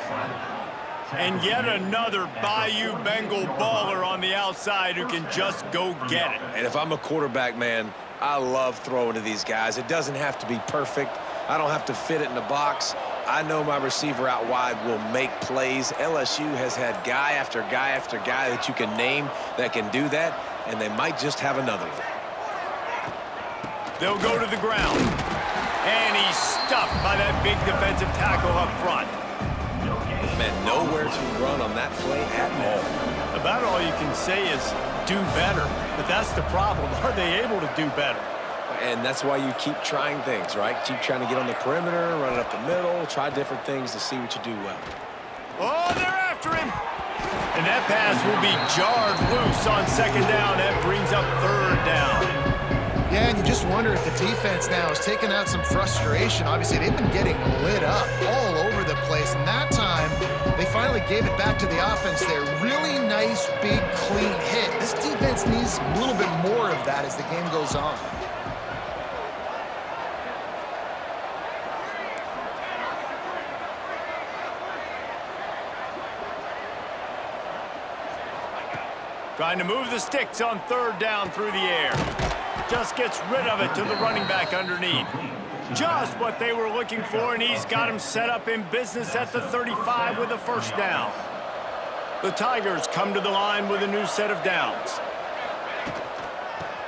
And yet another Bayou Bengal baller on the outside who can just go get it. And if I'm a quarterback, man, I love throwing to these guys. It doesn't have to be perfect. I don't have to fit it in the box. I know my receiver out wide will make plays. LSU has had guy after guy after guy that you can name that can do that, and they might just have another one. They'll go to the ground. And he's stuffed by that big defensive tackle up front. Man, nowhere to run on that play at all. About all you can say is do better. But that's the problem. Are they able to do better? And that's why you keep trying things, right? Keep trying to get on the perimeter, run it up the middle, try different things to see what you do well. Oh, they're after him. And that pass will be jarred loose on second down. That brings up third down. Yeah, and you just wonder if the defense now is taking out some frustration. Obviously, they've been getting lit up all over the place. And that time, they finally gave it back to the offense there. Really nice, big, clean hit. This defense needs a little bit more of that as the game goes on. Trying to move the sticks on third down through the air. Just gets rid of it to the running back underneath. Just what they were looking for, and he's got him set up in business at the 35 with a first down. The Tigers come to the line with a new set of downs.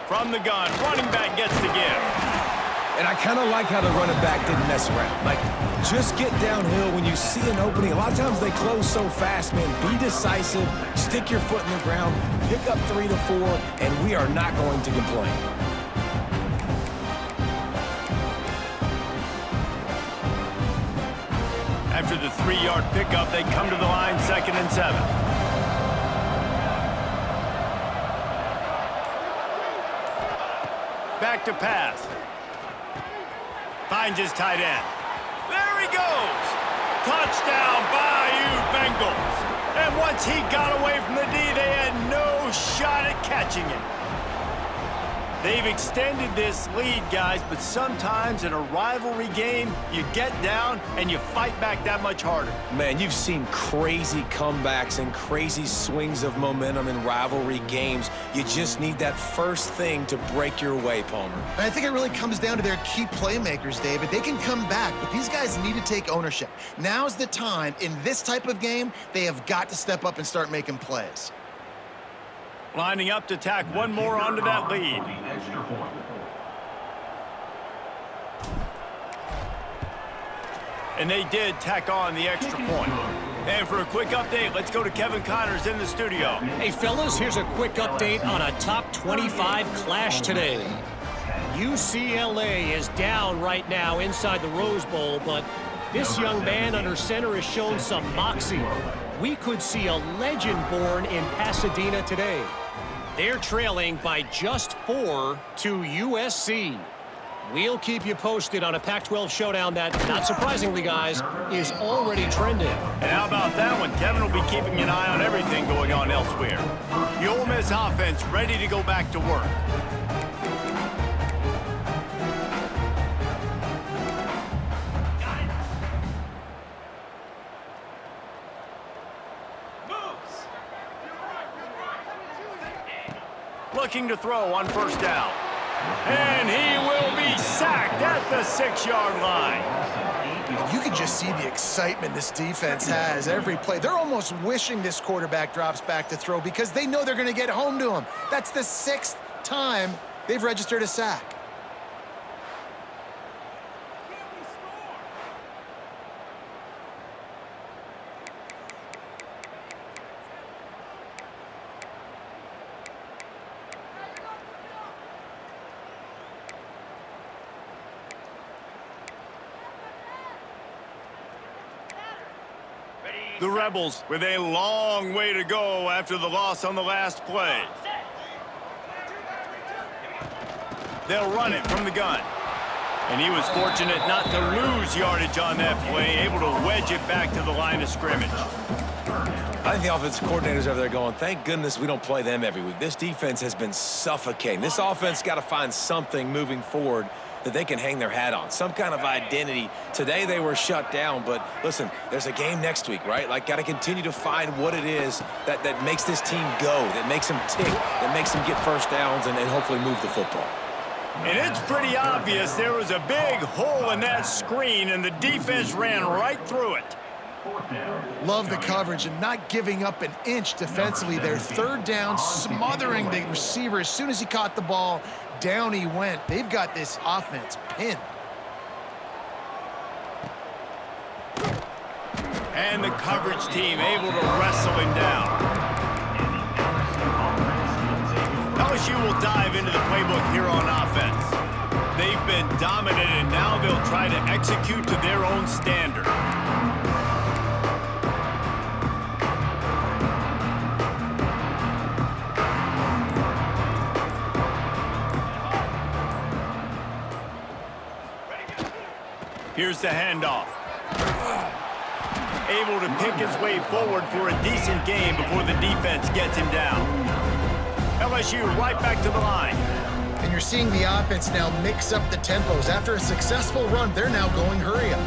From the gun, running back gets the give. And I kind of like how the running back didn't mess around. Like, just get downhill when you see an opening. A lot of times they close so fast, man. Be decisive, stick your foot in the ground, pick up 3 to 4, and we are not going to complain. After the 3-yard pickup, they come to the line, 2nd and 7. Back to pass. Finds his tight end. There he goes. Touchdown, Bayou Bengals. And once he got away from the D, they had no shot at catching him. They've extended this lead, guys, but sometimes in a rivalry game, you get down and you fight back that much harder. Man, you've seen crazy comebacks and crazy swings of momentum in rivalry games. You just need that first thing to break your way, Palmer. And I think it really comes down to their key playmakers, David. They can come back, but these guys need to take ownership. Now's the time. In this type of game, they have got to step up and start making plays. Lining up to tack one more onto that lead. And they did tack on the extra point. And for a quick update, let's go to Kevin Connors in the studio. Hey, fellas, here's a quick update on a top 25 clash today. UCLA is down right now inside the Rose Bowl, but this young man under center has shown some moxie. We could see a legend born in Pasadena today. They're trailing by just 4 to USC. We'll keep you posted on a Pac-12 showdown that, not surprisingly, guys, is already trending. And how about that one? Kevin will be keeping an eye on everything going on elsewhere. The Ole Miss offense ready to go back to work. Looking to throw on first down. And he will be sacked at the 6-yard line. You can just see the excitement this defense has every play. They're almost wishing this quarterback drops back to throw because they know they're going to get home to him. That's the 6th time they've registered a sack. The Rebels with a long way to go after the loss on the last play. They'll run it from the gun. And he was fortunate not to lose yardage on that play, able to wedge it back to the line of scrimmage. I think the offensive coordinators over there going, thank goodness we don't play them every week. This defense has been suffocating. This offense got to find something moving forward that they can hang their hat on, some kind of identity. Today they were shut down, but listen, there's a game next week, right? Like, got to continue to find what it is that makes this team go, that makes them tick, that makes them get first downs and hopefully move the football. And it's pretty obvious there was a big hole in that screen, and the defense ran right through it. Love the coverage and not giving up an inch defensively. Their third down, smothering the receiver. As soon as he caught the ball, down he went. They've got this offense pinned. And the coverage team able to wrestle him down. LSU will dive into the playbook here on offense. They've been dominant, and now they'll try to execute to their own standard. Here's the handoff. Able to pick his way forward for a decent game before the defense gets him down. LSU right back to the line. And you're seeing the offense now mix up the tempos. After a successful run, they're now going hurry up.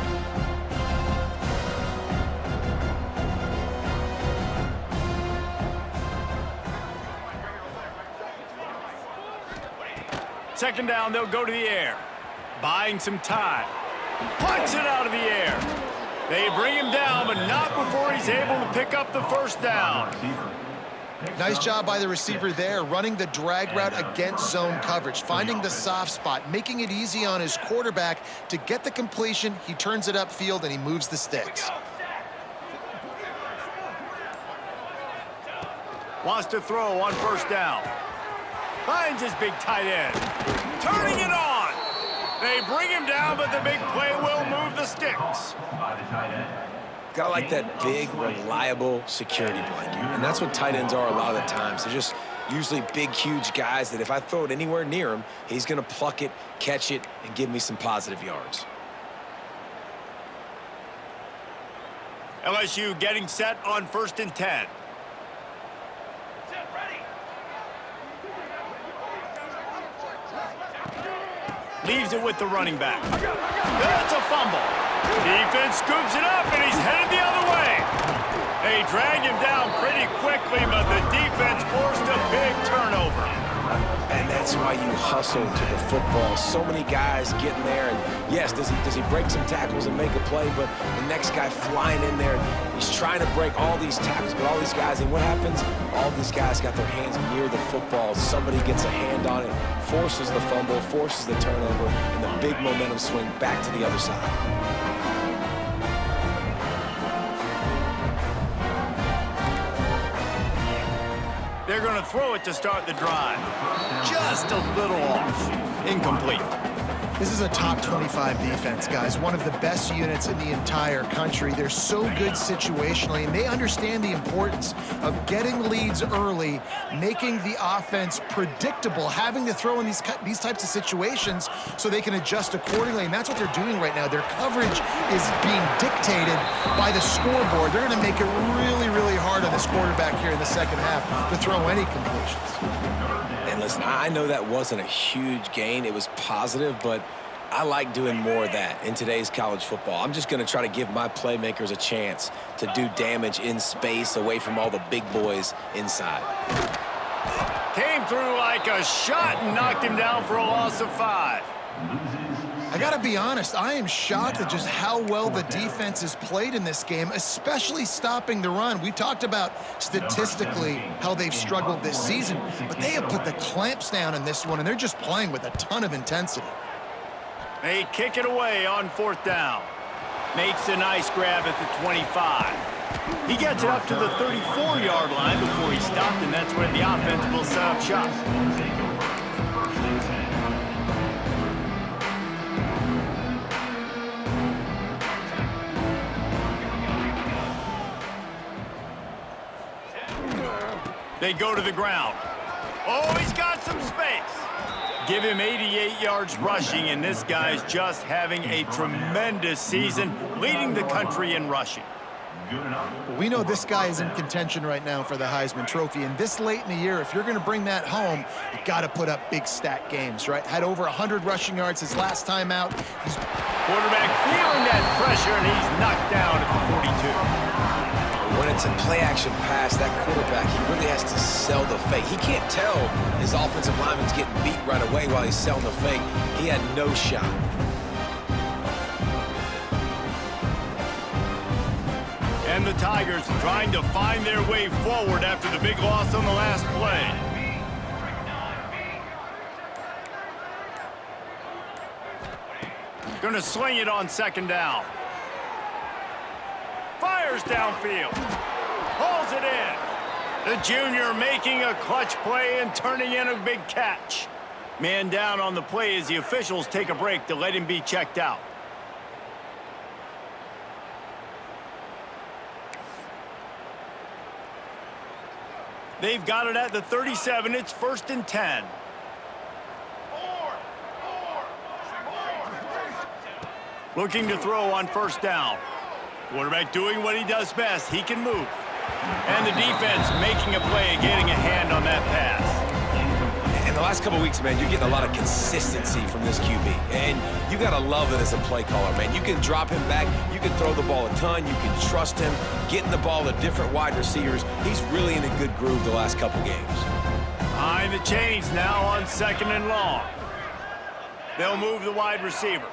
Second down, they'll go to the air. Buying some time. Punts it out of the air. They bring him down, but not before he's able to pick up the first down. Nice job by the receiver there, running the drag route against zone coverage, finding the soft spot, making it easy on his quarterback to get the completion. He turns it upfield, and he moves the sticks. Wants to throw on first down. Finds his big tight end. Turning it on. They bring him down, but the big play will move the sticks. Gotta like that big, reliable security blanket. And that's what tight ends are a lot of the times. They're just usually big, huge guys that if I throw it anywhere near him, he's gonna pluck it, catch it, and give me some positive yards. LSU getting set on 1st and 10. Leaves it with the running back. That's a fumble. Defense scoops it up, and he's headed the other way. They drag him down pretty quickly, but the defense forced a big turnover. And that's why you hustle to the football. So many guys getting there, and yes, does he break some tackles and make a play, but the next guy flying in there, he's trying to break all these tackles, but all these guys, and what happens? All these guys got their hands near the football. Somebody gets a hand on it, forces the fumble, forces the turnover, and the big momentum swing back to the other side. They're going to throw it to start the drive. Just a little off. Incomplete. This is a top 25 defense, guys. One of the best units in the entire country. They're so good situationally, and they understand the importance of getting leads early, making the offense predictable, having to throw in these types of situations so they can adjust accordingly, and that's what they're doing right now. Their coverage is being dictated by the scoreboard. They're going to make it really, really hard on this quarterback here in the second half to throw any completions. And listen, I know that wasn't a huge gain. It was positive, but I like doing more of that in today's college football. I'm just going to try to give my playmakers a chance to do damage in space away from all the big boys inside. Came through like a shot and knocked him down for a loss of 5. I got to be honest, I am shocked at just how well the defense has played in this game, especially stopping the run. We talked about statistically how they've struggled this season, but they have put the clamps down in this one, and they're just playing with a ton of intensity. They kick it away on 4th down. Makes a nice grab at the 25. He gets it up to the 34-yard line before he stopped, and that's where the offense will set up shop. They go to the ground. Oh, he's got some space. Give him 88 yards rushing, and this guy's just having a tremendous season, leading the country in rushing. Good enough. We know this guy is in contention right now for the Heisman Trophy, and this late in the year, if you're going to bring that home, you got to put up big stat games, right? Had over 100 rushing yards his last time out. Quarterback feeling that pressure, and he's knocked down at the 42. When it's a play-action pass, that quarterback, he really has to sell the fake. He can't tell his offensive lineman's getting beat right away while he's selling the fake. He had no shot. And the Tigers trying to find their way forward after the big loss on the last play. Going to sling it on second down. Fires downfield. Pulls it in. The junior making a clutch play and turning in a big catch. Man down on the play as the officials take a break to let him be checked out. They've got it at the 37. It's 1st and 10. Looking to throw on first down. Quarterback doing what he does best. He can move. And the defense making a play, getting a hand on that pass. In the last couple weeks, man, you're getting a lot of consistency from this QB. And you got to love it as a play caller, man. You can drop him back. You can throw the ball a ton. You can trust him. Getting the ball to different wide receivers. He's really in a good groove the last couple games. Behind the chains now on 2nd and long. They'll move the wide receiver.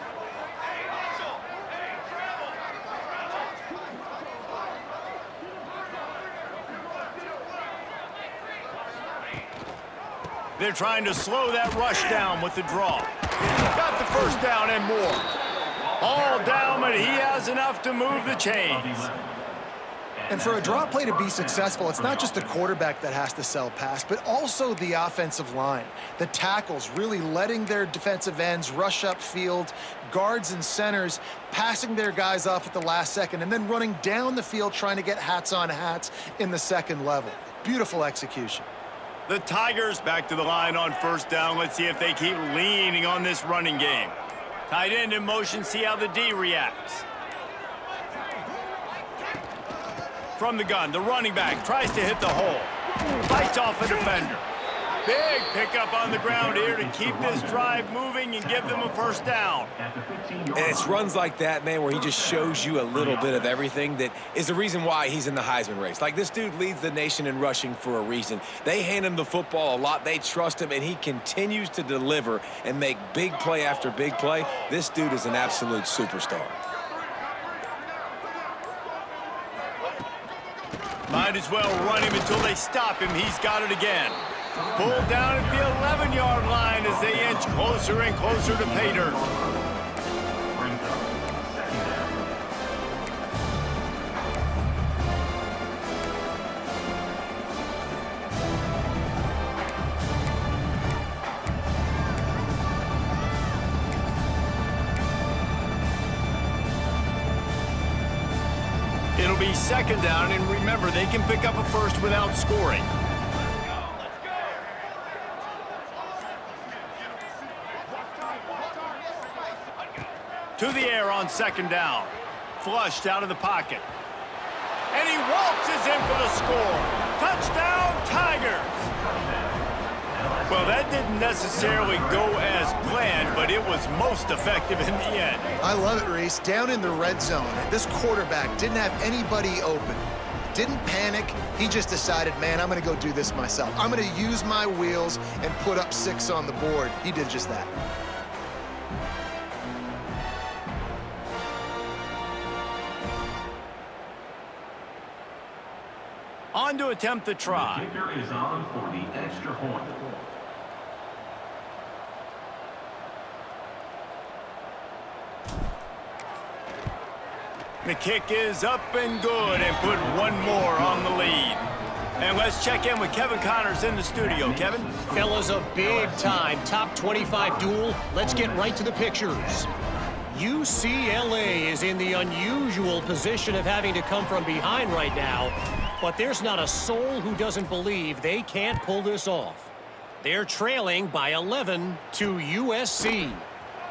They're trying to slow that rush down with the draw. Got the first down and more. All down, but he has enough to move the chains. And for a draw play to be successful, it's not just the quarterback that has to sell pass, but also the offensive line. The tackles really letting their defensive ends rush upfield, guards and centers passing their guys off at the last second, and then running down the field trying to get hats on hats in the second level. Beautiful execution. The Tigers back to the line on first down. Let's see if they keep leaning on this running game. Tight end in motion, see how the D reacts. From the gun, the running back tries to hit the hole. Fights off a defender. Big pickup on the ground here to keep this drive moving and give them a first down. And it's runs like that, man, where he just shows you a little bit of everything that is the reason why he's in the Heisman race. Like, this dude leads the nation in rushing for a reason. They hand him the football a lot. They trust him, and he continues to deliver and make big play after big play. This dude is an absolute superstar. Might as well run him until they stop him. He's got it again. Pulled down at the 11-yard line as they inch closer and closer to pay dirt. It'll be 2nd down, and remember, they can pick up a first without scoring. To the air on 2nd down. Flushed out of the pocket. And he waltzes in for the score. Touchdown, Tigers! Well, that didn't necessarily go as planned, but it was most effective in the end. I love it, Reese. Down in the red zone, this quarterback didn't have anybody open. Didn't panic. He just decided, man, I'm going to go do this myself. I'm going to use my wheels and put up 6 on the board. He did just that. On to attempt the try. The kicker is on for the extra point. The kick is up and good and put one more on the lead. And let's check in with Kevin Connors in the studio. Kevin? Fellas, a big-time top 25 duel. Let's get right to the pictures. UCLA is in the unusual position of having to come from behind right now, but there's not a soul who doesn't believe they can't pull this off. They're trailing by 11 to USC.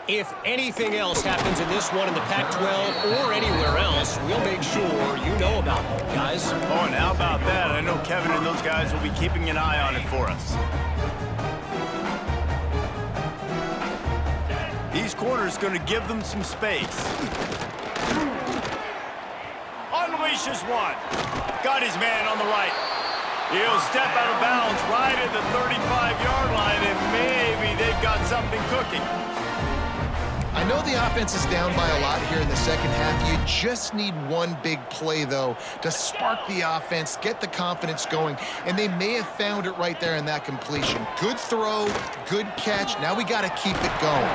If anything else happens in this one in the Pac-12 or anywhere else, we'll make sure you know about it, guys. Oh, and how about that? I know Kevin and those guys will be keeping an eye on it for us. These corners going to give them some space. Unleashes one. Got his man on the right. He'll step out of bounds right at the 35-yard line, and maybe they've got something cooking. I know the offense is down by a lot here in the second half. You just need one big play, though, to spark the offense, get the confidence going, and they may have found it right there in that completion. Good throw, good catch. Now we got to keep it going.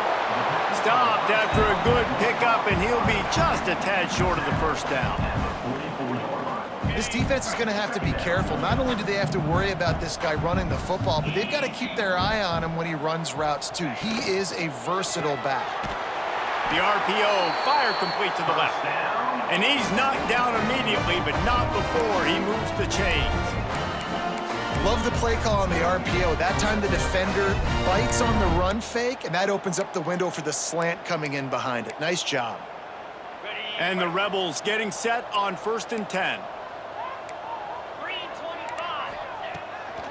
Stopped after a good pickup, and he'll be just a tad short of the first down. This defense is going to have to be careful. Not only do they have to worry about this guy running the football, but they've got to keep their eye on him when he runs routes, too. He is a versatile back. The RPO, fire complete to the left. And he's knocked down immediately, but not before he moves the chains. Love the play call on the RPO. That time the defender bites on the run fake, and that opens up the window for the slant coming in behind it. Nice job. And the Rebels getting set on 1st and 10.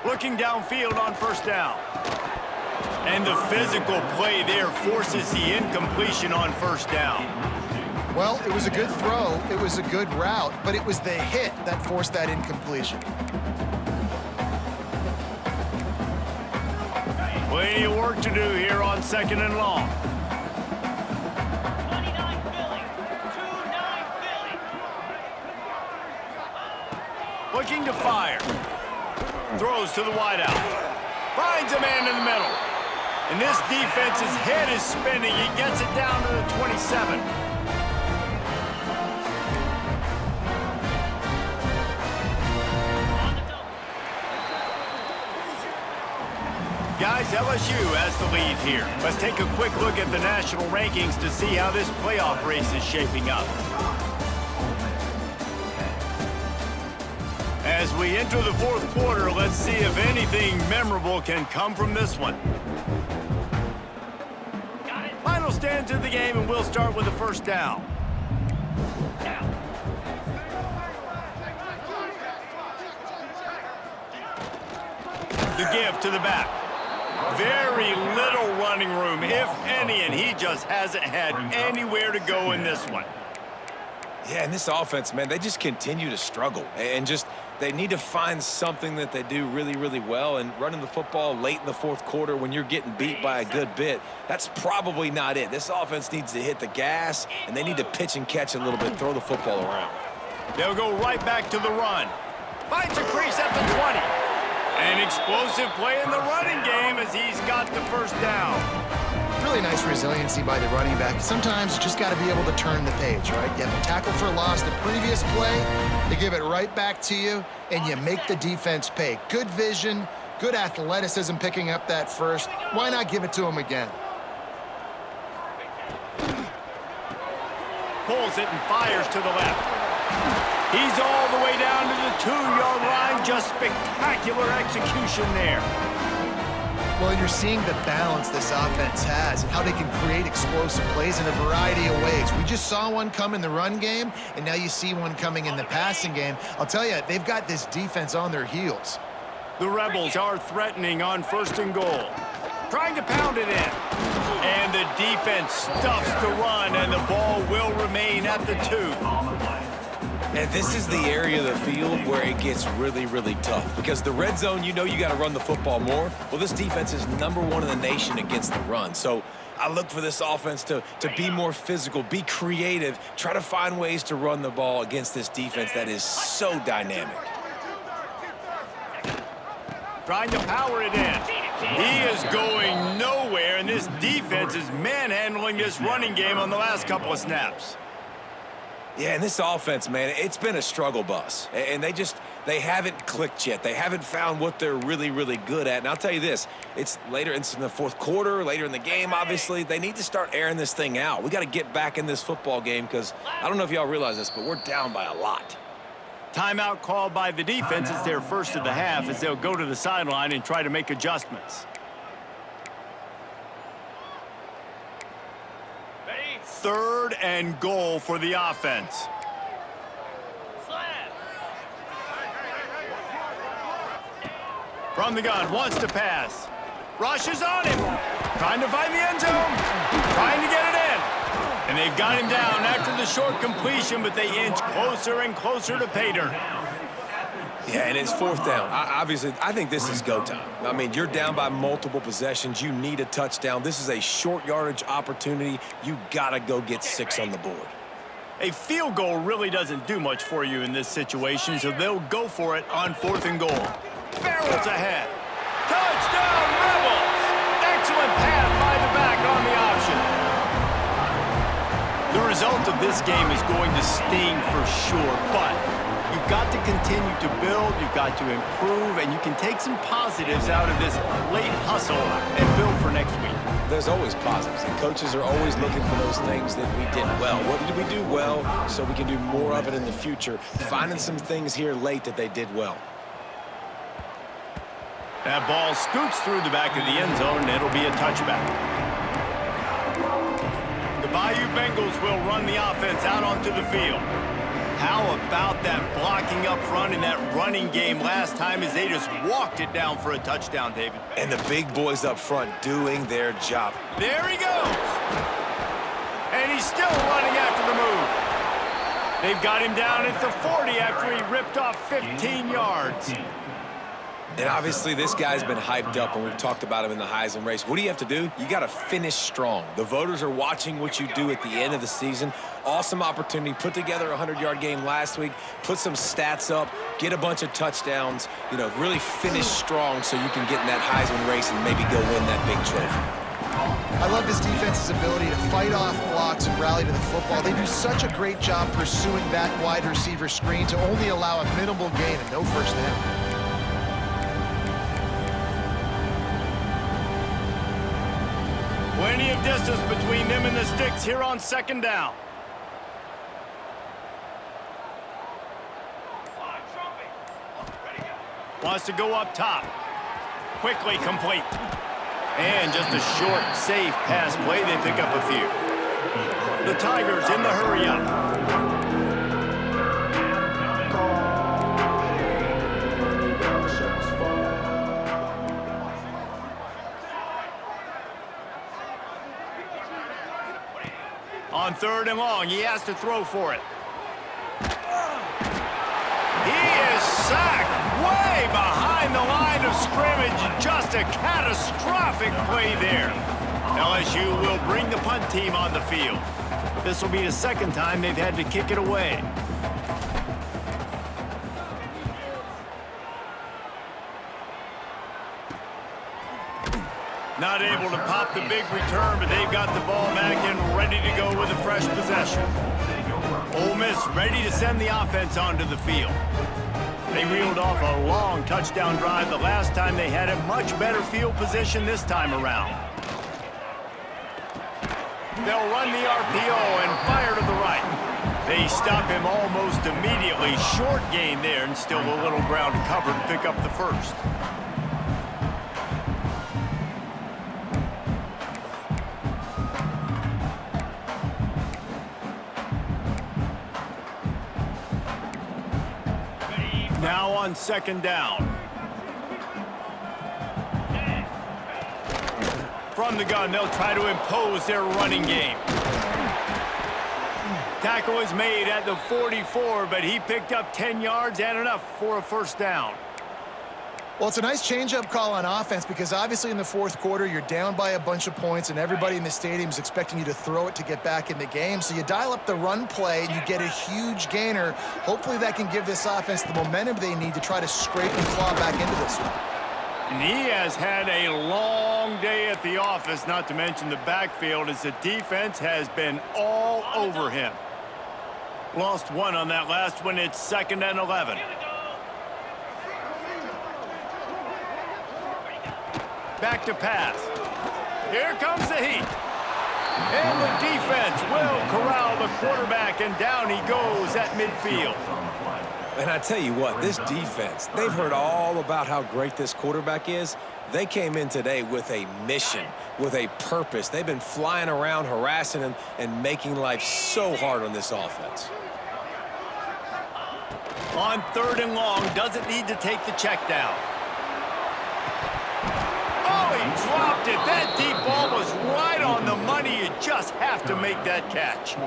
Looking downfield on 1st down. And the physical play there forces the incompletion on 1st down. Well, it was a good throw. It was a good route, but it was the hit that forced that incompletion. Plenty of work to do here on 2nd and long. 29 Philly. 2-9 Philly. Looking to fire. Throws to the wideout. Finds a man in the middle. And this defense's head is spinning. He gets it down to the 27. Guys, LSU has the lead here. Let's take a quick look at the national rankings to see how this playoff race is shaping up. As we enter the 4th quarter, let's see if anything memorable can come from this one. Final stands of the game, and we'll start with the 1st down. The give to the back. Very little running room, if any, and he just hasn't had anywhere to go in this one. Yeah, and this offense, man, they just continue to struggle. And just, they need to find something that they do really, really well. And running the football late in the 4th quarter when you're getting beat by a good bit, that's probably not it. This offense needs to hit the gas, and they need to pitch and catch a little bit, throw the football around. They'll go right back to the run. Finds a crease at the 20. An explosive play in the running game as he's got the 1st down. Really nice resiliency by the running back. Sometimes you just got to be able to turn the page, right? You have a tackle for loss the previous play, they give it right back to you, and you make the defense pay. Good vision, good athleticism picking up that first. Why not give it to him again? Pulls it and fires to the left. He's all the way down to the 2-yard line. Just spectacular execution there. Well, you're seeing the balance this offense has and how they can create explosive plays in a variety of ways. We just saw one come in the run game, and now you see one coming in the passing game. I'll tell you, they've got this defense on their heels. The Rebels are threatening on 1st and goal. Trying to pound it in. And the defense stuffs the run, and the ball will remain at the 2. And this is the area of the field where it gets really, really tough. Because the red zone, you know you got to run the football more. Well, this defense is #1 in the nation against the run. So I look for this offense to be more physical, be creative, try to find ways to run the ball against this defense that is so dynamic. Trying to power it in. He is going nowhere, and this defense is manhandling this running game on the last couple of snaps. Yeah, and this offense, man, it's been a struggle bus. And they haven't clicked yet. They haven't found what they're really, really good at. And I'll tell you this, it's later in the 4th quarter, later in the game, obviously. They need to start airing this thing out. We got to get back in this football game because I don't know if y'all realize this, but we're down by a lot. Timeout called by the defense. It's their first of the half as they'll go to the sideline and try to make adjustments. 3rd and goal for the offense. From the gun, wants to pass. Rushes on him. Trying to find the end zone. Trying to get it in. And they've got him down after the short completion, but they inch closer and closer to pay dirt. Yeah, and it's 4th down. Obviously, I think this is go time. I mean, you're down by multiple possessions. You need a touchdown. This is a short yardage opportunity. You got to go get 6 on the board. A field goal really doesn't do much for you in this situation, so they'll go for it on 4th and goal. Barrels ahead. Touchdown, Rebels! Excellent pass by the back on the option. The result of this game is going to sting for sure, but you've got to continue to build, you've got to improve, and you can take some positives out of this late hustle and build for next week. There's always positives, and coaches are always looking for those things that we did well. What did we do well so we can do more of it in the future? Finding some things here late that they did well. That ball scoots through the back of the end zone, and it'll be a touchback. The Bayou Bengals will run the offense out onto the field. How about that blocking up front in that running game last time as they just walked it down for a touchdown, David? And the big boys up front doing their job. There he goes! And he's still running after the move. They've got him down at the 40 after he ripped off 15 yards. And obviously this guy's been hyped up, and we've talked about him in the Heisman race. What do you have to do? You got to finish strong. The voters are watching what you do at the end of the season. Awesome opportunity. Put together a 100-yard game last week. Put some stats up. Get a bunch of touchdowns. You know, really finish strong so you can get in that Heisman race and maybe go win that big trophy. I love this defense's ability to fight off blocks and rally to the football. They do such a great job pursuing that wide receiver screen to only allow a minimal gain and no first down. Plenty of distance between them and the sticks here on 2nd down. Wants to go up top. Quickly complete. And just a short, safe pass play. They pick up a few. The Tigers in the hurry-up. On 3rd and long, he has to throw for it. He is sacked way behind the line of scrimmage. Just a catastrophic play there. LSU will bring the punt team on the field. This will be the 2nd time they've had to kick it away. Not able to pop the big return, but they've got the ball back and ready to go with a fresh possession. Ole Miss ready to send the offense onto the field. They reeled off a long touchdown drive the last time they had a much better field position this time around. They'll run the RPO and fire to the right. They stop him almost immediately. Short gain there and still a little ground to cover to pick up the first. Now on 2nd down. From the gun, they'll try to impose their running game. Tackle is made at the 44, but he picked up 10 yards and enough for a first down. Well, it's a nice change-up call on offense because obviously in the 4th quarter, you're down by a bunch of points and everybody in the stadium is expecting you to throw it to get back in the game. So you dial up the run play and you get a huge gainer. Hopefully that can give this offense the momentum they need to try to scrape and claw back into this one. And he has had a long day at the office, not to mention the backfield, as the defense has been all over him. Lost one on that last one. It's 2nd and 11. Back to pass. Here comes the heat. And the defense will corral the quarterback, and down he goes at midfield. And I tell you what, this defense, they've heard all about how great this quarterback is. They came in today with a mission, with a purpose. They've been flying around, harassing him, and making life so hard on this offense. On 3rd and long, doesn't need to take the check down. Oh, he dropped it. That deep ball was right on the money. You just have to make that catch.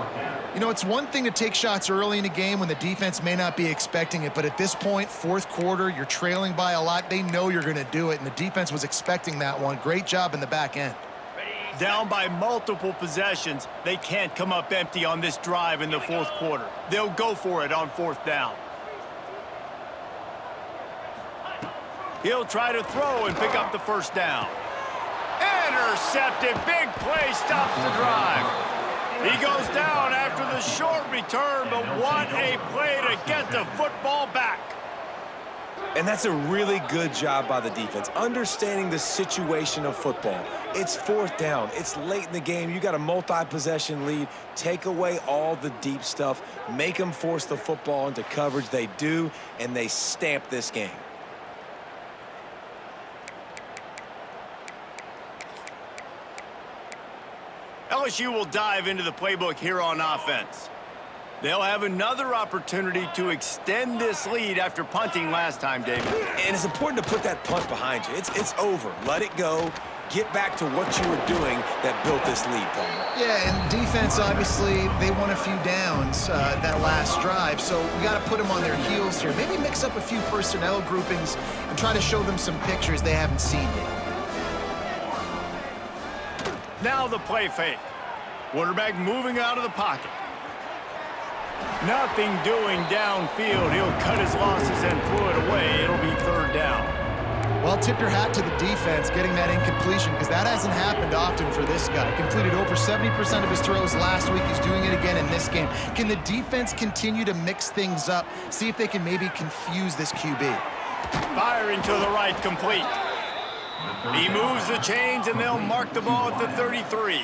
You know, it's one thing to take shots early in a game when the defense may not be expecting it, but at this point, 4th quarter, you're trailing by a lot. They know you're going to do it, and the defense was expecting that one. Great job in the back end. Down by multiple possessions, they can't come up empty on this drive in the 4th quarter. They'll go for it on 4th down. He'll try to throw and pick up the 1st down. Intercepted. Big play stops the drive. He goes down after the short return, but what a play to get the football back. And that's a really good job by the defense, understanding the situation of football. It's 4th down. It's late in the game. You got a multi-possession lead. Take away all the deep stuff. Make them force the football into coverage. They do, and they stamp this game. LSU will dive into the playbook here on offense. They'll have another opportunity to extend this lead after punting last time, David. And it's important to put that punt behind you. It's over. Let it go. Get back to what you were doing that built this lead, Palmer. Yeah, and defense, obviously, they won a few downs that last drive, so we got to put them on their heels here. Maybe mix up a few personnel groupings and try to show them some pictures they haven't seen yet. Now the play fake. Quarterback moving out of the pocket. Nothing doing downfield. He'll cut his losses and throw it away. It'll be 3rd down. Well, tip your hat to the defense getting that incompletion because that hasn't happened often for this guy. Completed over 70% of his throws last week. He's doing it again in this game. Can the defense continue to mix things up? See if they can maybe confuse this QB. Firing to the right, complete. He moves the chains, and they'll mark the ball at the 33.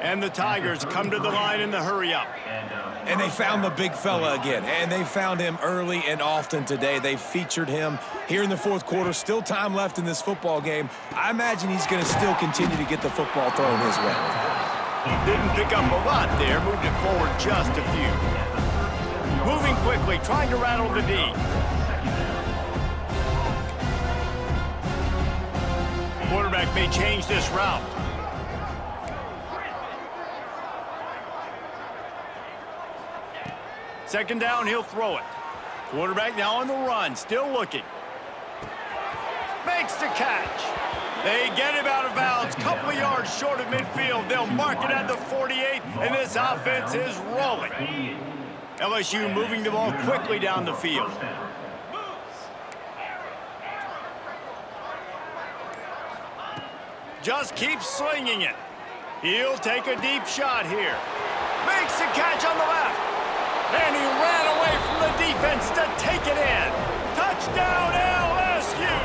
And the Tigers come to the line in the hurry-up. And they found the big fella again, and they found him early and often today. They featured him here in the 4th quarter. Still time left in this football game. I imagine he's going to still continue to get the football thrown his way. Didn't pick up a lot there, moved it forward just a few. Moving quickly, trying to rattle the D. Quarterback may change this route. Second down, he'll throw it. Quarterback now on the run, still looking. Makes the catch. They get him out of bounds, couple of yards short of midfield. They'll mark it at the 48, and this offense is rolling. LSU moving the ball quickly down the field. Just keeps slinging it. He'll take a deep shot here. Makes the catch on the left. And he ran away from the defense to take it in. Touchdown, LSU!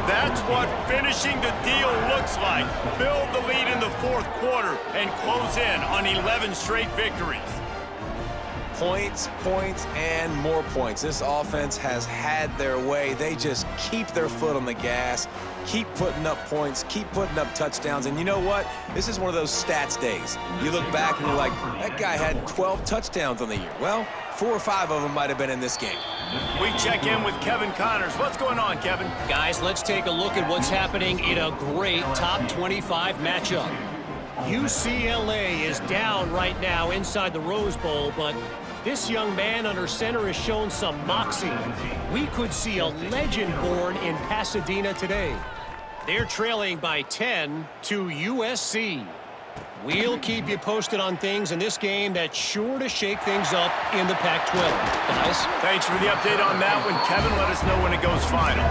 That's what finishing the deal looks like. Build the lead in the 4th quarter and close in on 11 straight victories. Points, points, and more points. This offense has had their way. They just keep their foot on the gas, keep putting up points, keep putting up touchdowns. And you know what? This is one of those stats days. You look back and you're like, that guy had 12 touchdowns on the year. Well, 4 or 5 of them might have been in this game. We check in with Kevin Connors. What's going on, Kevin? Guys, let's take a look at what's happening in a great top 25 matchup. UCLA is down right now inside the Rose Bowl, but this young man under center has shown some moxie. We could see a legend born in Pasadena today. They're trailing by 10 to USC. We'll keep you posted on things in this game that's sure to shake things up in the Pac-12. Guys? Thanks for the update on that one, Kevin. Let us know when it goes final.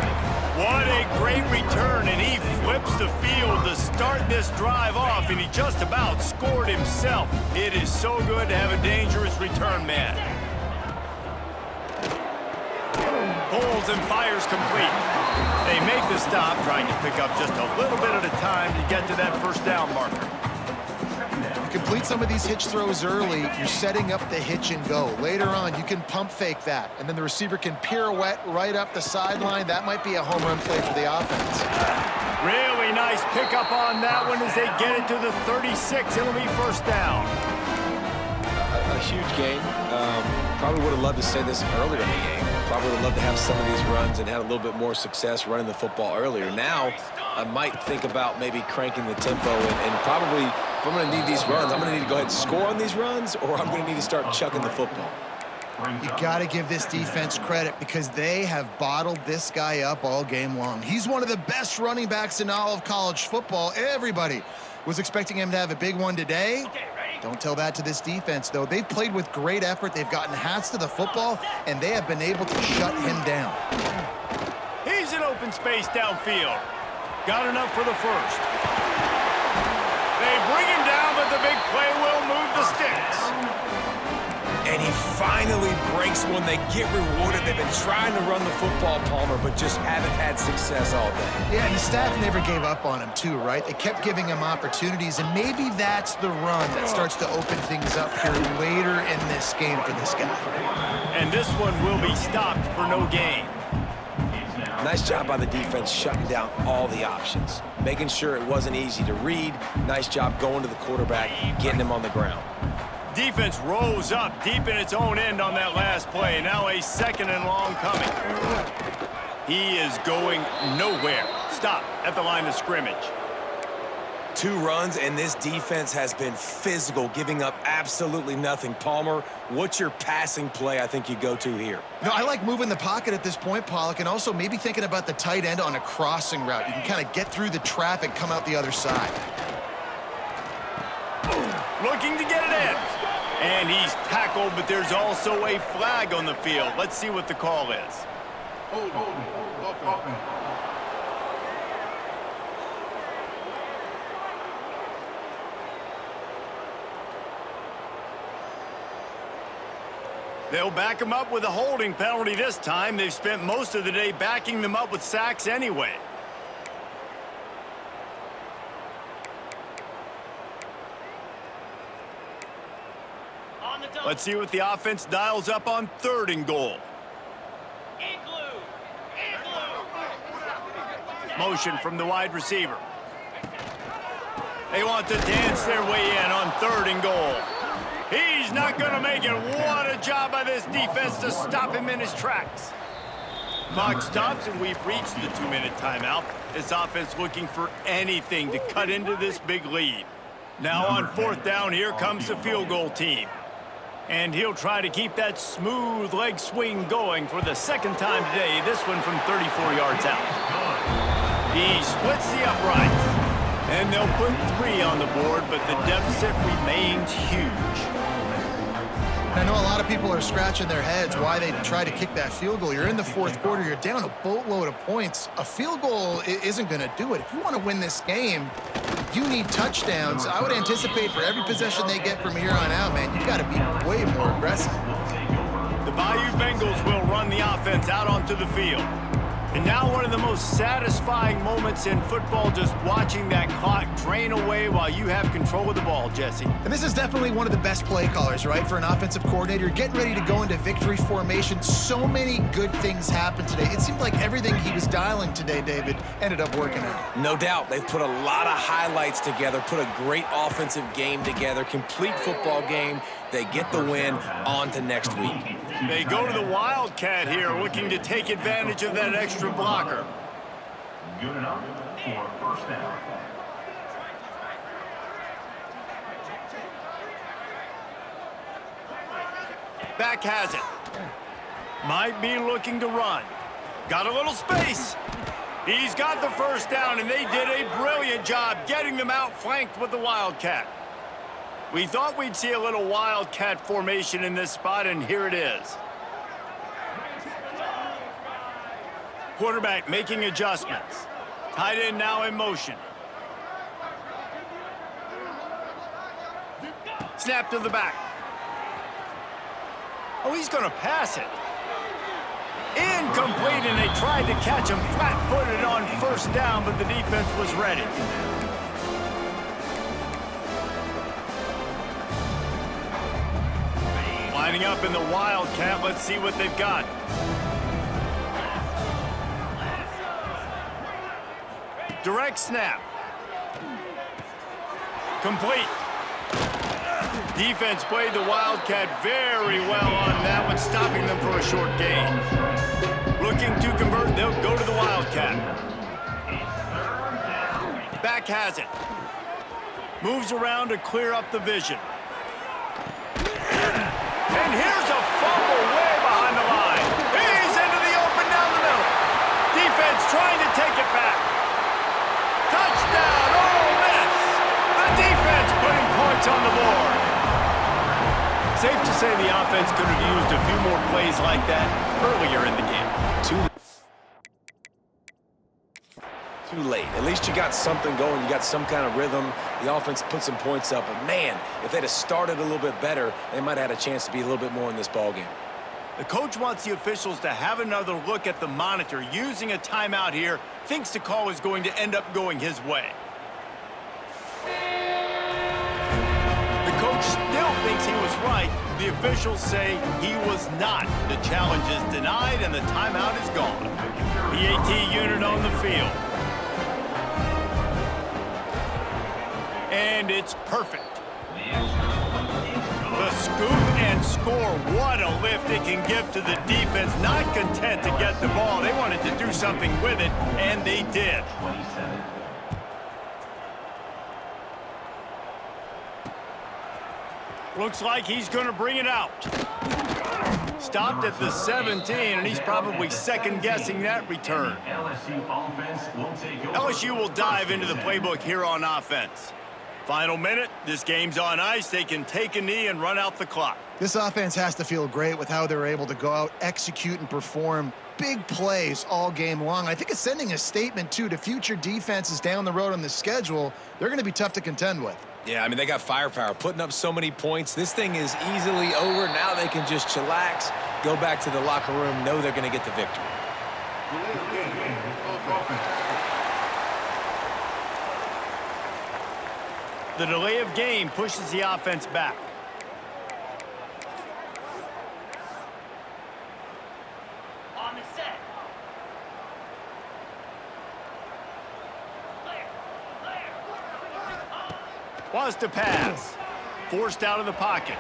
What a great return, and he flips the field to start this drive off, and he just about scored himself. It is so good to have a dangerous return man. Pulls and fires complete. They make the stop, trying to pick up just a little bit at a time to get to that 1st down marker. complete some of these hitch throws early, you're setting up the hitch and go. Later on, you can pump fake that, and then the receiver can pirouette right up the sideline. That might be a home run play for the offense. Really nice pickup on that one as they get it to the 36. It'll be first down. A huge game. Probably would have loved to say this earlier in the game. Probably would have loved to have some of these runs and had a little bit more success running the football earlier. Now, I might think about maybe cranking the tempo and probably, if I'm going to need these runs, I'm going to need to go ahead and score on these runs, or I'm going to need to start chucking the football. You got to give this defense credit because they have bottled this guy up all game long. He's one of the best running backs in all of college football. Everybody was expecting him to have a big one today. Don't tell that to this defense, though. They've played with great effort. They've gotten hats to the football, and they have been able to shut him down. He's in open space downfield. Got enough for the first. They bring him down, but the big play will move the sticks. And he finally breaks one. They get rewarded. They've been trying to run the football, Palmer, but just haven't had success all day. Yeah, and the staff never gave up on him, too, right? They kept giving him opportunities, and maybe that's the run that starts to open things up here later in this game for this guy. And this one will be stopped for no gain. Nice job by the defense shutting down all the options, making sure it wasn't easy to read. Nice job going to the quarterback, getting him on the ground. Defense rose up deep in its own end on that last play. Now a second and long coming. He is going nowhere. Stop at the line of scrimmage. 2 runs, and this defense has been physical, giving up absolutely nothing. Palmer, what's your passing play I think you go to here? No, I like moving the pocket at this point, Pollock, and also maybe thinking about the tight end on a crossing route. You can kind of get through the traffic, come out the other side. Looking to get it in. And he's tackled, but there's also a flag on the field. Let's see what the call is. They'll back him up with a holding penalty this time. They've spent most of the day backing them up with sacks anyway. Let's see what the offense dials up on 3rd and goal. Motion from the wide receiver. They want to dance their way in on 3rd and goal. He's not going to make it. What a job by this defense to stop him in his tracks. Clock stops, and we've reached the 2-minute timeout. This offense looking for anything to cut into this big lead. Now on 4th down, here comes the field goal team. And he'll try to keep that smooth leg swing going for the 2nd time today, this one from 34 yards out. He splits the uprights, and they'll put 3 on the board, but the deficit remains huge. I know a lot of people are scratching their heads why they try to kick that field goal. You're in the 4th quarter. You're down a boatload of points. A field goal isn't going to do it. If you want to win this game, you need touchdowns. I would anticipate for every possession they get from here on out, man, you've got to be way more aggressive. The Bayou Bengals will run the offense out onto the field. And now one of the most satisfying moments in football, just watching that clock drain away while you have control of the ball, Jesse. And this is definitely one of the best play callers, right, for an offensive coordinator. Getting ready to go into victory formation. So many good things happened today. It seemed like everything he was dialing today, David, ended up working out. No doubt. They've put a lot of highlights together, put a great offensive game together, complete football game. They get the win. On to next week. They go to the Wildcat here, looking to take advantage of that extra blocker. Good enough for first down. Back has it. Might be looking to run. Got a little space. He's got the first down, and they did a brilliant job getting them out flanked with the Wildcat. We thought we'd see a little Wildcat formation in this spot, and here it is. Quarterback making adjustments. Tight end now in motion. Snap to the back. Oh, he's going to pass it. Incomplete, and they tried to catch him flat-footed on first down, but the defense was ready. Lining up in the Wildcat. Let's see what they've got. Direct snap. Complete. Defense played the Wildcat very well on that one, stopping them for a short gain. Looking to convert, they'll go to the Wildcat. Back has it. Moves around to clear up the vision. And here's a fumble way behind the line. He's into the open down the middle. Defense trying to take it back. Touchdown, Ole Miss. The defense putting points on the board. Safe to say the offense could have used a few more plays like that earlier in the game. Too late. At least you got something going. You got some kind of rhythm. The offense put some points up. But, man, if they'd have started a little bit better, they might have had a chance to be a little bit more in this ballgame. The coach wants the officials to have another look at the monitor. Using a timeout here, thinks the call is going to end up going his way. The coach still thinks he was right. The officials say he was not. The challenge is denied, and the timeout is gone. PAT unit on the field. And it's perfect. The scoop and score. What a lift it can give to the defense. Not content to get the ball. They wanted to do something with it, and they did. Looks like he's going to bring it out. Stopped at the 17, and he's probably second-guessing that return. LSU will dive into the playbook here on offense. Final minute, this game's on ice. They can take a knee and run out the clock. This offense has to feel great with how they're able to go out, execute, and perform big plays all game long. I think it's sending a statement, too, to future defenses down the road on the schedule. They're going to be tough to contend with. Yeah, I mean, they got firepower, putting up so many points. This thing is easily over. Now they can just chillax, go back to the locker room, know they're going to get the victory. The delay of game pushes the offense back. On the set. Wants to pass. Forced out of the pocket.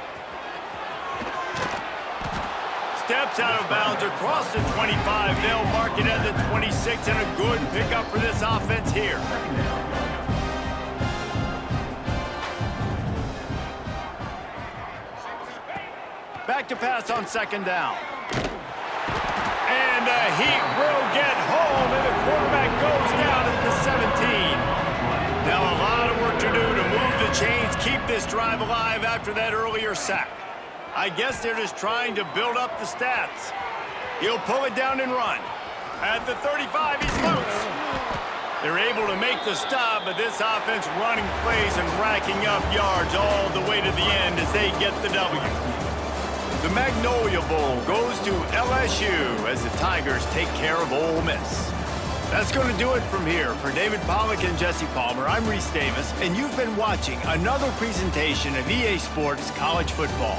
Steps out of bounds across the 25. They'll mark it at the 26, and a good pickup for this offense here. Back to pass on second down. And the Heat will get home, and the quarterback goes down at the 17. Now a lot of work to do to move the chains, keep this drive alive after that earlier sack. I guess they're just trying to build up the stats. He'll pull it down and run. At the 35, he's loose. They're able to make the stop, but this offense running plays and racking up yards all the way to the end as they get the W. The Magnolia Bowl goes to LSU as the Tigers take care of Ole Miss. That's going to do it from here. For David Pollack and Jesse Palmer, I'm Reese Davis, and you've been watching another presentation of EA Sports College Football.